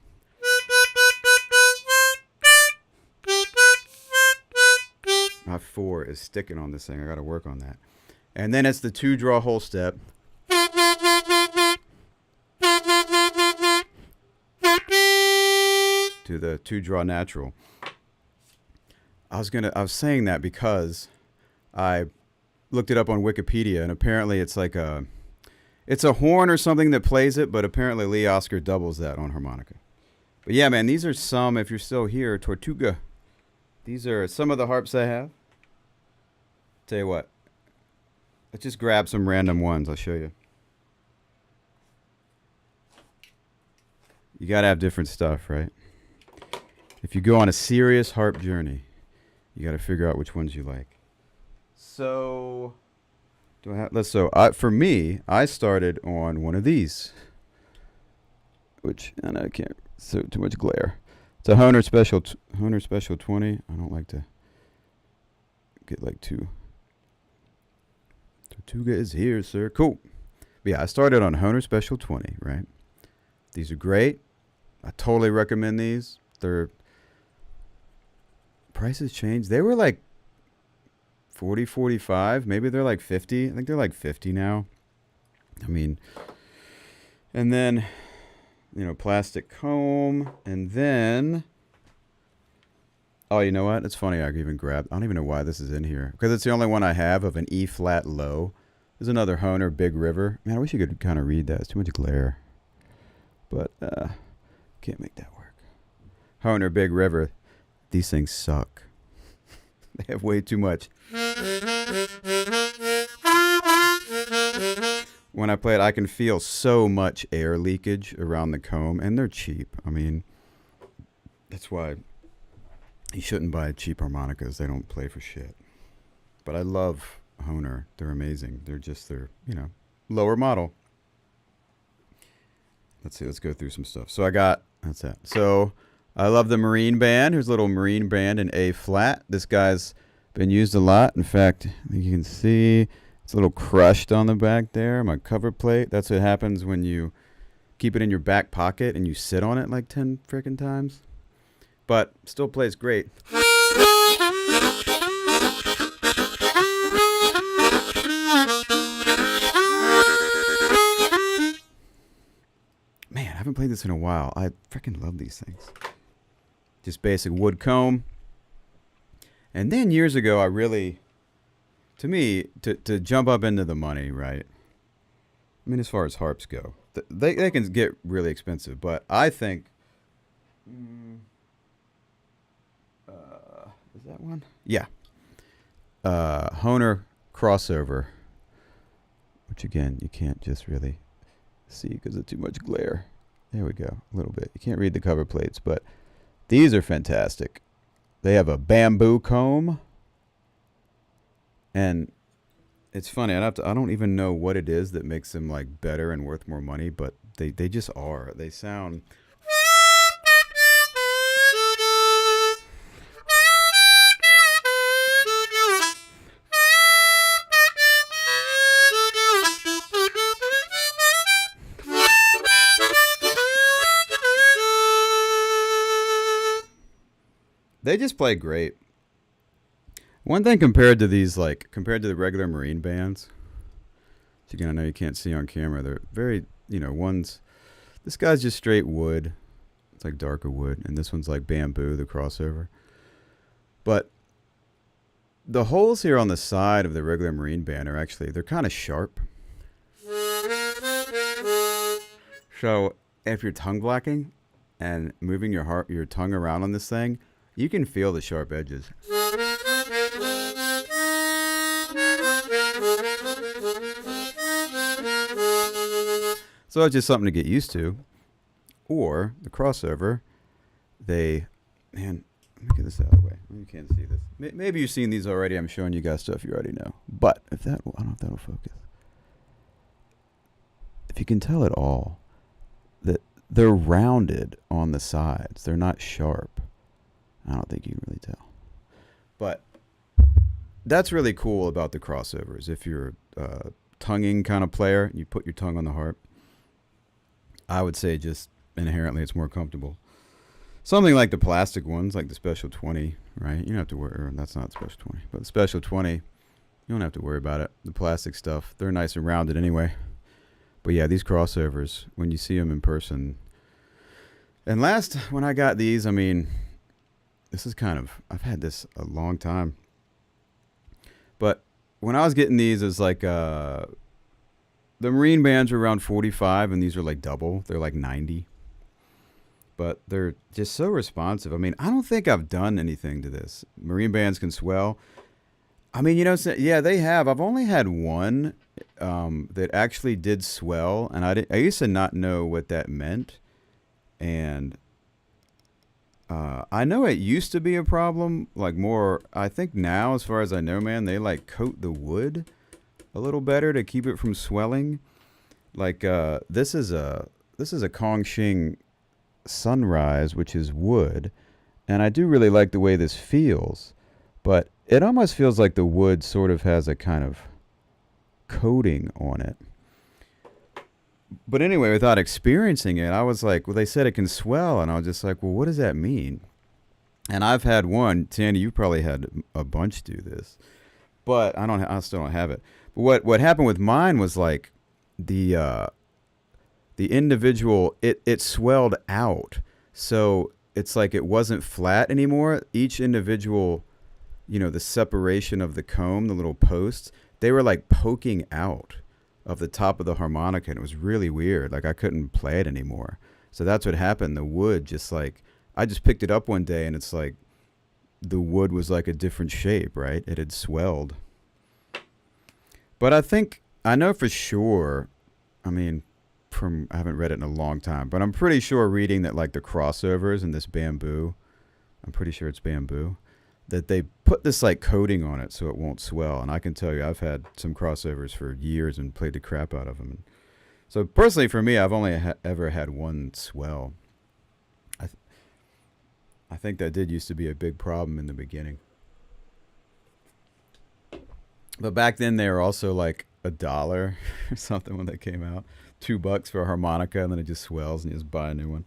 My 4 is sticking on this thing. I got to work on that. And then it's the 2-draw whole step. To the 2-draw natural. I was saying that because I looked it up on Wikipedia, and apparently it's like it's a horn or something that plays it, but apparently Lee Oscar doubles that on harmonica. But yeah, man, these are some, if you're still here, Tortuga. These are some of the harps I have. Tell you what, let's just grab some random ones. I'll show you. You gotta have different stuff, right? If you go on a serious harp journey, you gotta figure out which ones you like. So, for me, I started on one of these, which I can't. So too much glare. It's a Hohner Special 20. I don't like to get like too. Tortuga is here, sir. Cool. But yeah, I started on Hohner Special 20. Right. These are great. I totally recommend these. Their prices changed. They were like 40, 45. Maybe they're like 50. I think they're like 50 now. I mean, and then, plastic comb. And then, oh, you know what? It's funny. I don't even know why this is in here. Because it's the only one I have of an E flat low. There's another Hohner Big River. Man, I wish you could kind of read that. It's too much glare. But, can't make that work. Hohner Big River. These things suck. They have way too much. When I play it, I can feel so much air leakage around the comb, and they're cheap. I mean, that's why you shouldn't buy cheap harmonicas. They don't play for shit. But I love Hohner. They're amazing. They're lower model. Let's see. Let's go through some stuff. So that's that. So I love the Marine Band. Here's a little Marine Band in A flat. This guy's been used a lot. In fact, I think you can see it's a little crushed on the back there. My cover plate. That's what happens when you keep it in your back pocket and you sit on it like 10 freaking times. But still plays great. Man, I haven't played this in a while. I freaking love these things. Just basic wood comb. And then years ago, to jump up into the money, right? I mean, as far as harps go, they can get really expensive, but I think, is that one? Yeah. Hohner Crossover, which again, you can't just really see because of too much glare. There we go, a little bit. You can't read the cover plates, but these are fantastic. They have a bamboo comb, and it's funny. I don't even know what it is that makes them like better and worth more money, but they just are. They sound. They just play great. One thing compared to the regular Marine bands, which again I know you can't see on camera, they're very, this guy's just straight wood. It's like darker wood, and this one's like bamboo, the crossover. But the holes here on the side of the regular Marine band they're kind of sharp. So if you're tongue blacking and moving your tongue around on this thing, you can feel the sharp edges. So it's just something to get used to. Or the crossover, let me get this out of the way. You can't see this. Maybe you've seen these already. I'm showing you guys stuff you already know. But I don't know if that'll focus. If you can tell at all, that they're rounded on the sides. They're not sharp. I don't think you can really tell. But that's really cool about the crossovers. If you're a tonguing kind of player, you put your tongue on the harp, I would say just inherently it's more comfortable. Something like the plastic ones, like the Special 20, right? You don't have to wear, that's not Special 20, but the Special 20, You don't have to worry about it. The plastic stuff, they're nice and rounded anyway. But yeah, these crossovers, when you see them in person. And last, when I got these, I mean, this is kind of, I've had this a long time. But when I was getting these, it's like, the Marine bands were around 45, and these are like double. They're like 90. But they're just so responsive. I mean, I don't think I've done anything to this. Marine bands can swell. I mean, yeah, they have. I've only had one that actually did swell, and I used to not know what that meant. And I know it used to be a problem, like more, I think now, as far as I know, man, they like coat the wood a little better to keep it from swelling. Like this is a Kongxing Sunrise, which is wood, and I do really like the way this feels, but it almost feels like the wood sort of has a kind of coating on it. But anyway, without experiencing it, I was like, well, they said it can swell, and I was just like, well, what does that mean? And I've had one. Tandy, you probably had a bunch do this, but I still don't have it. But what happened with mine was like the individual, it swelled out, so it's like it wasn't flat anymore. Each individual, the separation of the comb, the little posts, they were like poking out of the top of the harmonica, and it was really weird. Like I couldn't play it anymore. So that's what happened. The wood just like, I just picked it up one day, and it's like the wood was like a different shape, right? It had swelled. But I know for sure, I mean, I haven't read it in a long time, but I'm pretty sure reading that like the crossovers and this bamboo, I'm pretty sure it's bamboo, that they put this like coating on it so it won't swell. And I can tell you, I've had some crossovers for years and played the crap out of them. So personally for me, I've only ever had one swell. I think that did used to be a big problem in the beginning. But back then they were also like $1 or something when they came out. $2 for a harmonica, and then it just swells and you just buy a new one.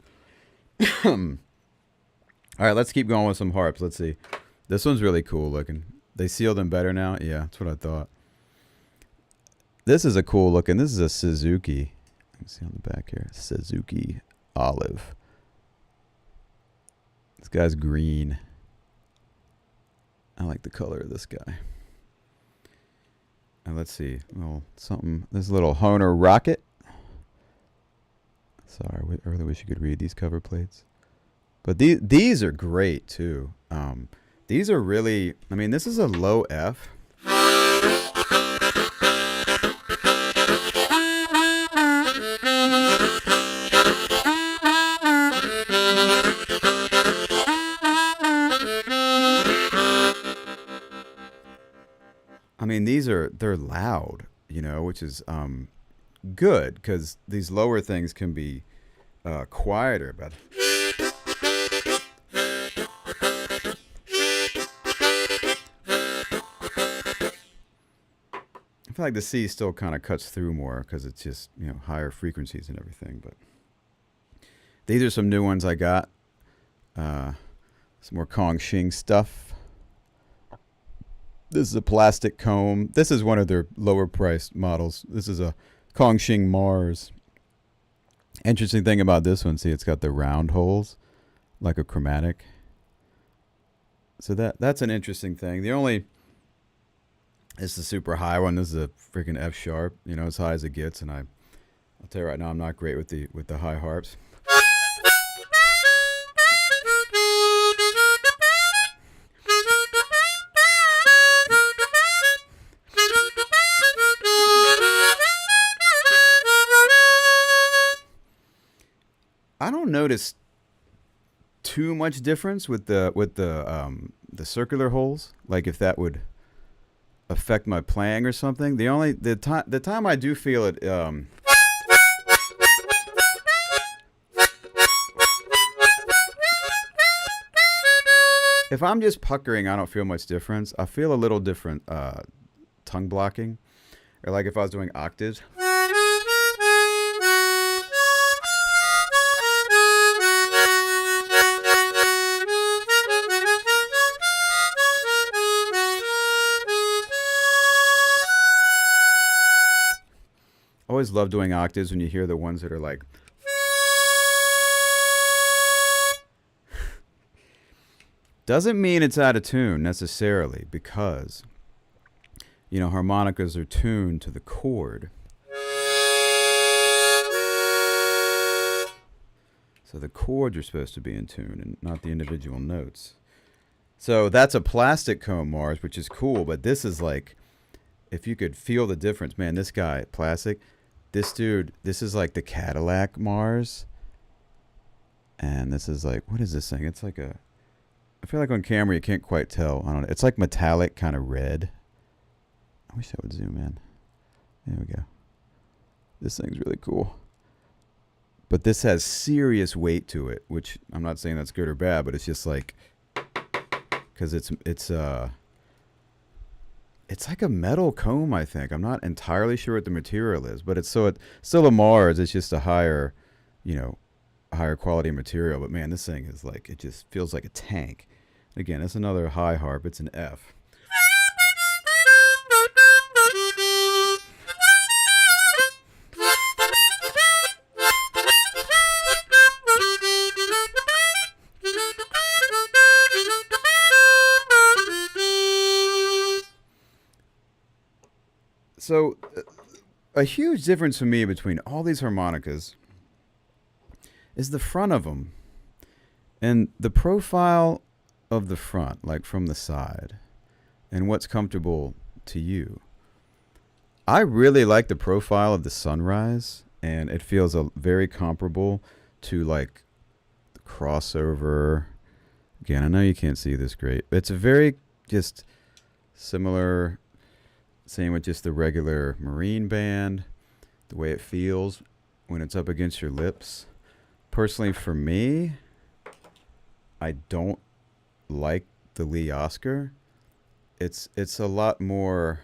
All right, let's keep going with some harps. Let's see. This one's really cool looking. They seal them better now. Yeah, that's what I thought. This is a cool looking. This is a Suzuki. Let me see on the back here. Suzuki Olive. This guy's green. I like the color of this guy. And let's see. This little Honer Rocket. Sorry, I really wish you could read these cover plates. But these are great too. These are really, I mean, this is a low F. I mean, they're loud, which is good, because these lower things can be quieter, but I feel like the C still kind of cuts through more because it's just, higher frequencies and everything. But these are some new ones I got. Some more Kongxing stuff. This is a plastic comb. This is one of their lower priced models. This is a Kongxing Mars. Interesting thing about this one, see, it's got the round holes like a chromatic. So that's an interesting thing. It's the super high one. This is a freaking F sharp, as high as it gets. And I'll tell you right now, I'm not great with the high harps. I don't notice too much difference with the circular holes. Like if that would affect my playing or something. The time I do feel it, if I'm just puckering, I don't feel much difference. I feel a little different tongue blocking, or like if I was doing octaves. always love doing octaves when you hear the ones that are like. Doesn't mean it's out of tune necessarily, because, you know, harmonicas are tuned to the chord. So the chords are supposed to be in tune and not the individual notes. So that's a plastic comb Mars, which is cool, but this is like, if you could feel the difference, man, this guy, plastic, this dude, this is like the Cadillac Mars. And this is like, what is this thing? It's like a, I feel like on camera you can't quite tell. I don't know. It's like metallic, kind of red. I wish I would zoom in. There we go. This thing's really cool. But this has serious weight to it, which I'm not saying that's good or bad, but it's just like, because it's like a metal comb, I think. I'm not entirely sure what the material is, but it's still a Mars. It's just a higher, you know, higher quality material. But man, this thing is like, it just feels like a tank. Again, it's another high harp. It's an F. So a huge difference for me between all these harmonicas is the front of them and the profile of the front, like from the side, and what's comfortable to you. I really like the profile of the Sunrise, and it feels very comparable to like the Crossover. Again, I know you can't see this great, but it's a very just similar. Same with just the regular Marine Band, the way it feels when it's up against your lips. Personally, for me, I don't like the Lee Oscar. It's a lot more,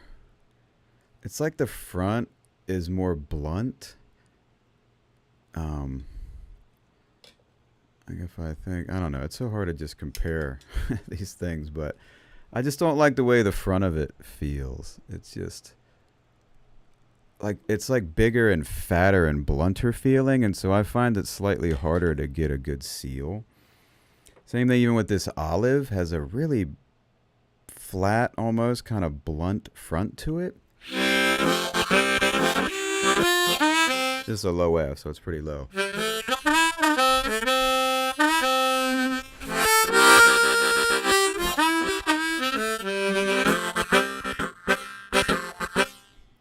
it's like the front is more blunt. I don't know, it's so hard to just compare these things, but I just don't like the way the front of it feels. It's just like, it's like bigger and fatter and blunter feeling, and so I find it slightly harder to get a good seal. Same thing even with this Olive, has a really flat, almost kind of blunt front to it. This is a low F, so it's pretty low.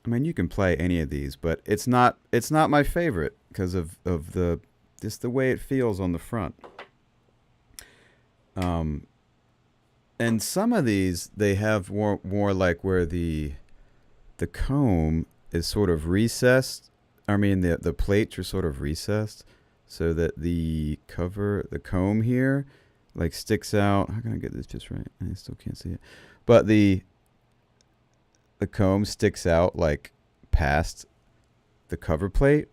I mean, you can play any of these, but it's not my favorite because of the just the way it feels on the front. And some of these, they have more like where the comb is sort of recessed. I mean, the plates are sort of recessed so that the comb here, like sticks out. How can I get this just right? I still can't see it. But the comb sticks out like past the cover plate,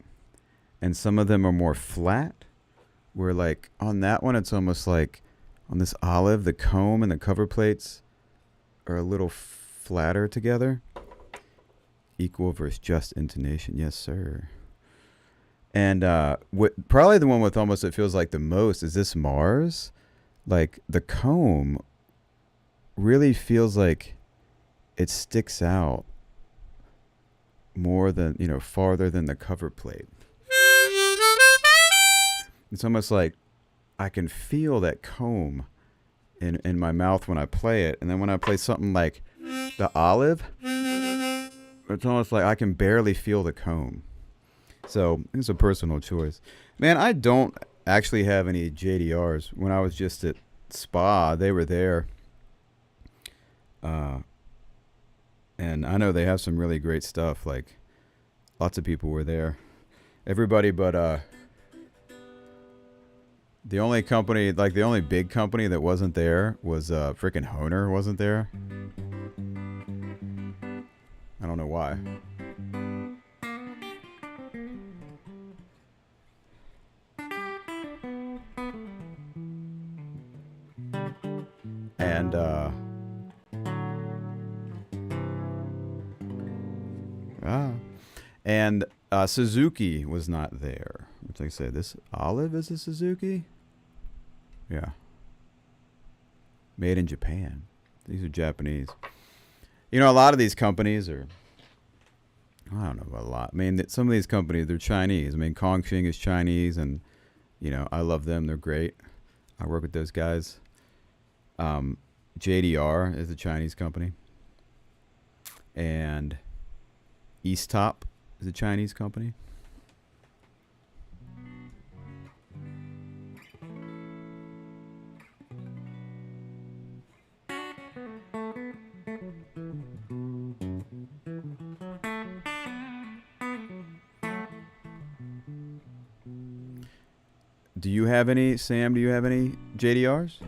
and some of them are more flat, where like on that one it's almost like on this Olive, the comb and the cover plates are a little flatter together. Equal versus just intonation, yes sir. And probably the one with almost it feels like the most is this Mars. Like the comb really feels like it sticks out more than, farther than the cover plate. It's almost like I can feel that comb in my mouth when I play it. And then when I play something like the Olive, it's almost like I can barely feel the comb. So it's a personal choice. Man, I don't actually have any JDRs. When I was just at Spa, they were there. And I know they have some really great stuff. Like, lots of people were there. Everybody but the only company, like the only big company that wasn't there was freaking Hohner wasn't there. I don't know why. And and Suzuki was not there. Which, like I say, this olive is a Suzuki. Yeah. Made in Japan. These are Japanese. You know, a lot of these companies are, I don't know about a lot. I mean, some of these companies, they're Chinese. I mean, Kongxing is Chinese, and, you know, I love them. They're great. I work with those guys. JDR is a Chinese company. And East Top is a Chinese company. Do you have any, Sam? Do you have any JDRs?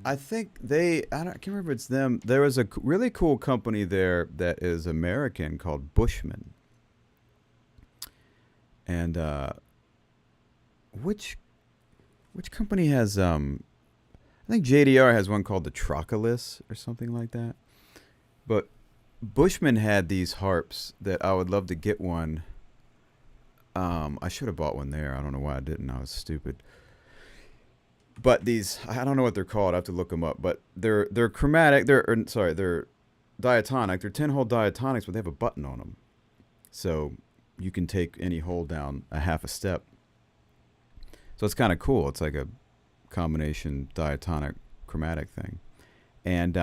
I think I can't remember if it's them. There was a really cool company there that is American called Bushman. And which company has I think JDR has one called the Trocalis or something like that. But Bushman had these harps that I would love to get one. I should have bought one there. I don't know why I didn't. I was stupid. But these, I don't know what they're called. I have to look them up. But they're chromatic. They're diatonic. They're 10-hole diatonics, but they have a button on them. So you can take any hole down a half a step. So it's kind of cool. It's like a combination diatonic chromatic thing. And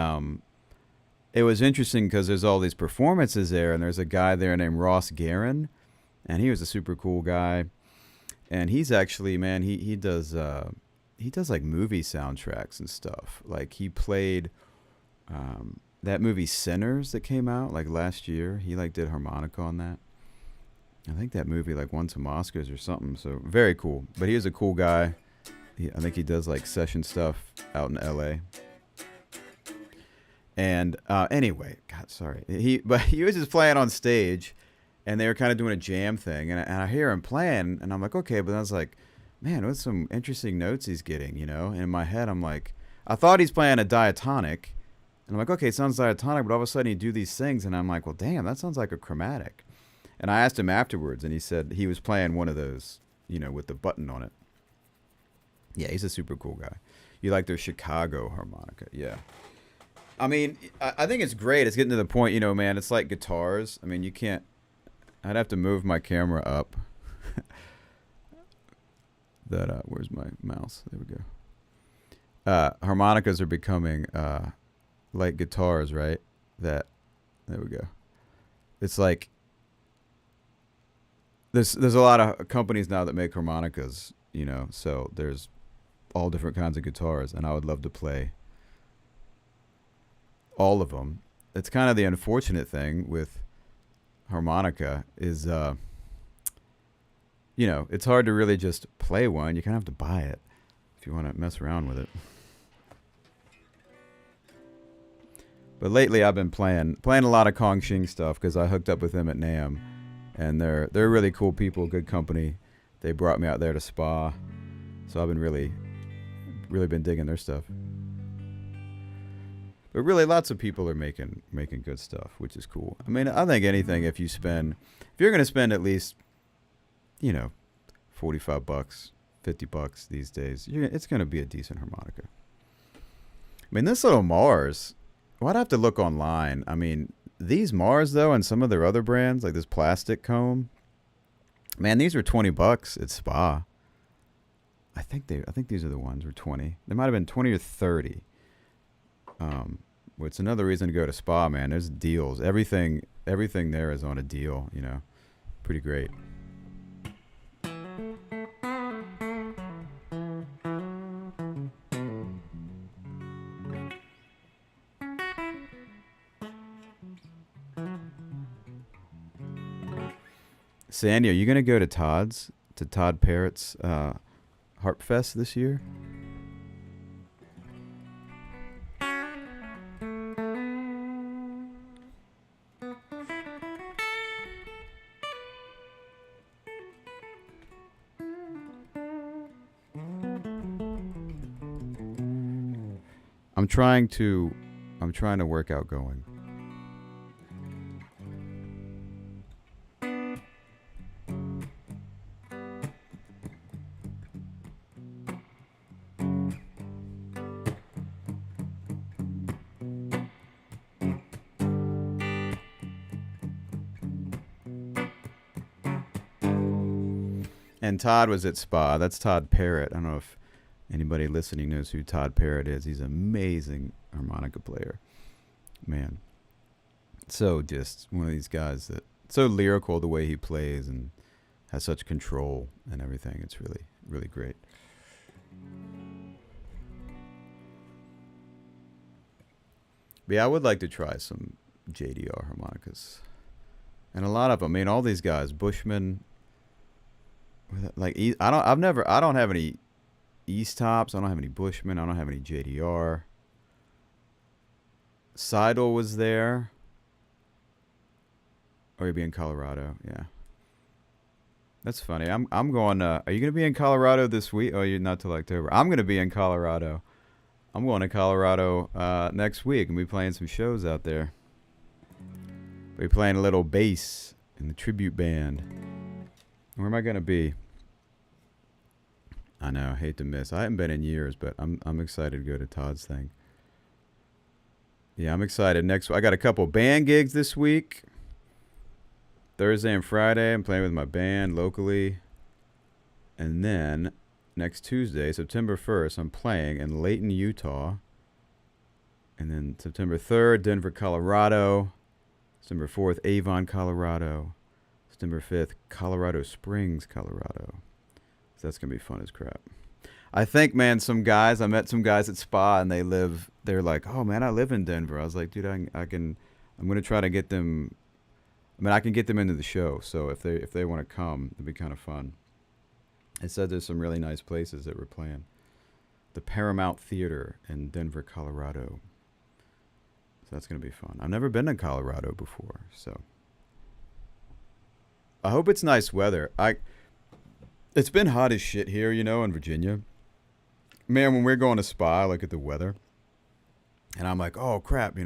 it was interesting because there's all these performances there, and there's a guy there named Ross Guerin, and he was a super cool guy. And he's actually, man, he does like movie soundtracks and stuff. Like he played that movie Sinners that came out like last year. He like did harmonica on that. I think that movie like won some Oscars or something. So very cool. But he is a cool guy. I think he does like session stuff out in LA. And anyway, God, sorry. But he was just playing on stage, and they were kind of doing a jam thing. And I hear him playing, and I'm like, okay. But I was like, man, what's some interesting notes he's getting, you know? And in my head, I'm like, I thought he's playing a diatonic. And I'm like, okay, it sounds diatonic, but all of a sudden he do these things, and I'm like, well, damn, that sounds like a chromatic. And I asked him afterwards, and he said he was playing one of those, you know, with the button on it. Yeah, he's a super cool guy. You like their Chicago harmonica, yeah. I mean, I think it's great. It's getting to the point, you know, man, it's like guitars. I mean, you can't, I'd have to move my camera up. Where's my mouse? There we go. Harmonicas are becoming like guitars, right? There we go. It's like there's a lot of companies now that make harmonicas, you know, so there's all different kinds of guitars, and I would love to play all of them. It's kind of the unfortunate thing with harmonica is you know, it's hard to really just play one. You kind of have to buy it if you want to mess around with it. But lately I've been playing a lot of Kongxing stuff because I hooked up with them at NAMM, and they're really cool people, good company. They brought me out there to Spa, so I've been really been digging their stuff. But really, lots of people are making good stuff, which is cool. I mean, I think anything, if you're going to spend at least, you know, $45, $50 these days, it's going to be a decent harmonica. I mean, this little Mars, well, I'd have to look online. I mean, these Mars, though, and some of their other brands, like this plastic comb, man, these are $20 at Spa. I think these are the ones were 20. They might have been 20 or 30. Well, it's another reason to go to Spa, man. There's deals. Everything there is on a deal, you know. Pretty great. Sandy, are you going to go to Todd Parrott's Harp Fest this year? I'm trying to work out going. And Todd was at Spa. That's Todd Parrott. I don't know if anybody listening knows who Todd Parrott is. He's an amazing harmonica player. Man. So just one of these guys that so lyrical the way he plays and has such control and everything. It's really, really great. But yeah, I would like to try some JDR harmonicas. And a lot of them, I mean, all these guys, Bushman, like I don't have any East Tops. I don't have any Bushman. I don't have any JDR. Seidel was there. Or you'll be in Colorado, yeah. That's funny. I'm going. Are you gonna be in Colorado this week? Oh, you're not till October. I'm gonna be in Colorado. I'm going to Colorado next week and be playing some shows out there. We'll be playing a little bass in the tribute band. Where am I gonna be? I know, hate to miss. I haven't been in years, but I'm excited to go to Todd's thing. Yeah, I'm excited. I got a couple band gigs this week. Thursday and Friday, I'm playing with my band locally. And then next Tuesday, September 1st, I'm playing in Layton, Utah. And then September 3rd, Denver, Colorado. September 4th, Avon, Colorado. September 5th, Colorado Springs, Colorado. So that's going to be fun as crap. I think, man, I met some guys at Spa, and they're like, oh, man, I live in Denver. I was like, dude, I'm going to try to get them. I mean, I can get them into the show. So if they want to come, it'd be kind of fun. It said there's some really nice places that we're playing. The Paramount Theater in Denver, Colorado. So that's going to be fun. I've never been to Colorado before, so I hope it's nice weather. It's been hot as shit here, in Virginia. Man, when we're going to Spa, I look at the weather, and I'm like, oh, crap,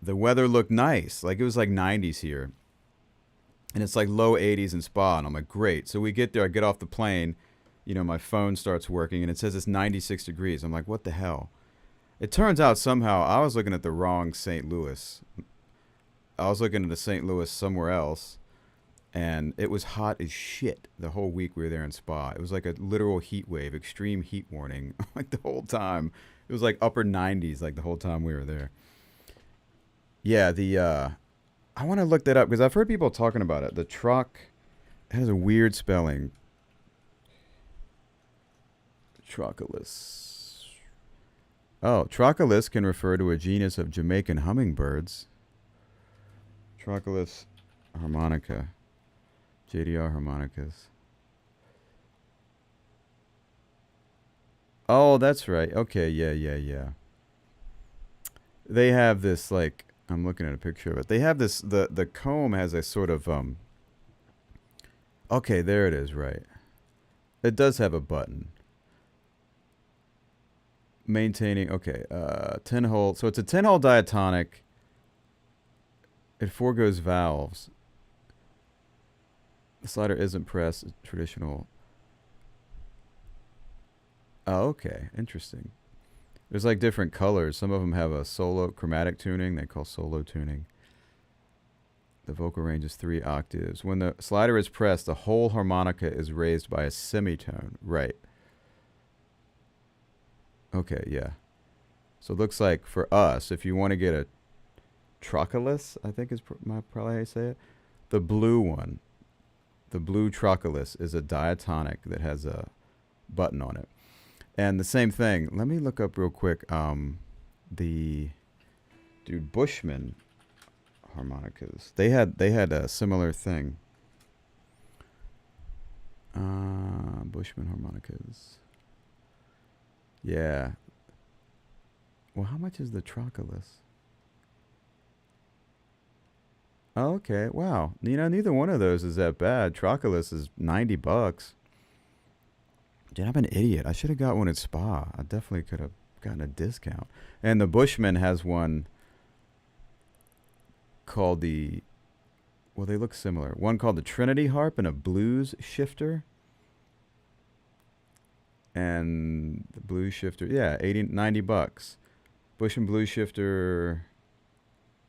the weather looked nice. Like, it was like 90s here, and it's like low 80s in Spa, and I'm like, great. So we get there, I get off the plane, my phone starts working, and it says it's 96 degrees. I'm like, what the hell? It turns out somehow I was looking at the wrong St. Louis. I was looking at the St. Louis somewhere else. And it was hot as shit the whole week we were there in Spa. It was like a literal heat wave, extreme heat warning, like the whole time. It was like upper 90s, like the whole time we were there. Yeah, I want to look that up because I've heard people talking about it. The truck has a weird spelling. Trochilus. Oh, Trochilus can refer to a genus of Jamaican hummingbirds. Trochilus harmonica. JDR harmonicas. Oh, that's right. Okay, yeah. They have this, like, I'm looking at a picture of it. They have this, the comb has a sort of, okay, there it is, right. It does have a button. Maintaining, okay, 10-hole. So it's a 10-hole diatonic. It foregoes valves. The slider isn't pressed. It's traditional. Oh, okay. Interesting. There's like different colors. Some of them have a solo chromatic tuning. They call solo tuning. The vocal range is 3 octaves. When the slider is pressed, the whole harmonica is raised by a semitone. Right. Okay, yeah. So it looks like for us, if you want to get a trochilus, I think is probably how you say it, the blue one. The blue trochilus is a diatonic that has a button on it. And the same thing, let me look up real quick, Bushman harmonicas. They had a similar thing. Bushman harmonicas. Yeah. Well, how much is the trochilus? Oh, okay. Wow. Neither one of those is that bad. Trochilus is $90. Dude, I'm an idiot. I should have got one at Spa. I definitely could have gotten a discount. And the Bushman has one called the, well, they look similar. One called the Trinity Harp and a blues shifter. And the blues shifter, yeah, 90 bucks. Bushman blues shifter,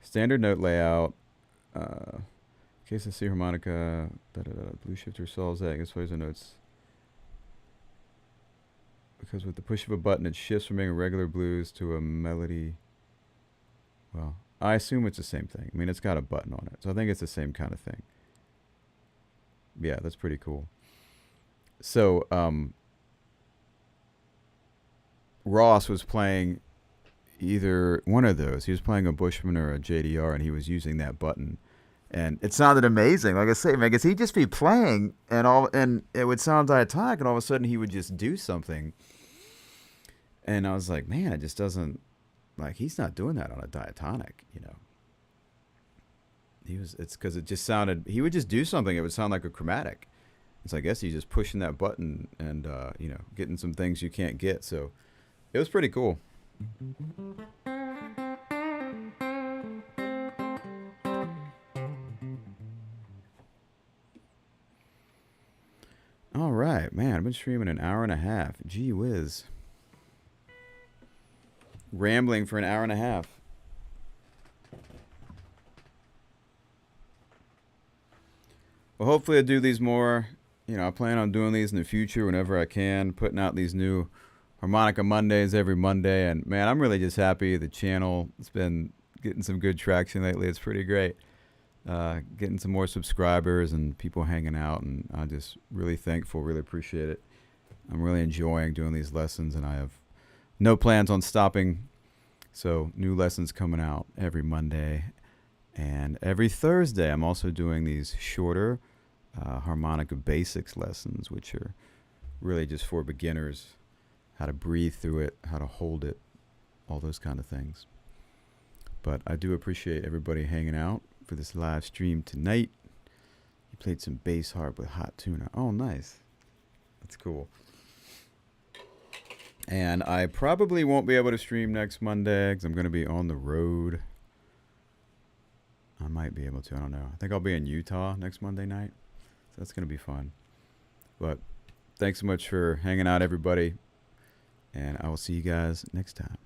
standard note layout. Case of C harmonica, blues shifter solves that. I guess plays the notes. Because with the push of a button, it shifts from being a regular blues to a melody. Well, I assume it's the same thing. I mean, it's got a button on it, so I think it's the same kind of thing. Yeah, that's pretty cool. So, Ross was playing either one of those. He was playing a Bushman or a JDR, and he was using that button. And it sounded amazing. Like I say, man, because he'd just be playing, and it would sound diatonic, and all of a sudden he would just do something. And I was like, man, it just doesn't, like, he's not doing that on a diatonic, you know. It's because it just sounded, he would just do something. It would sound like a chromatic. So I guess he's just pushing that button and, you know, getting some things you can't get. So it was pretty cool. All right, man, I've been streaming an hour and a half. Gee whiz. Rambling for an hour and a half. Well, hopefully I'll do these more. You know, I plan on doing these in the future whenever I can, putting out these new Harmonica Mondays every Monday. And, man, I'm really just happy the channel has been getting some good traction lately. It's pretty great. Getting some more subscribers and people hanging out, and I'm just really thankful, really appreciate it. I'm really enjoying doing these lessons, and I have no plans on stopping. So new lessons coming out every Monday, and every Thursday I'm also doing these shorter Harmonica Basics lessons, which are really just for beginners, how to breathe through it, how to hold it, all those kind of things. But I do appreciate everybody hanging out for this live stream tonight. You played some bass harp with hot tuna. Oh, nice. That's cool. And I probably won't be able to stream next Monday because I'm going to be on the road. I might be able to. I don't know. I think I'll be in Utah next Monday night. So that's going to be fun. But thanks so much for hanging out, everybody. And I will see you guys next time.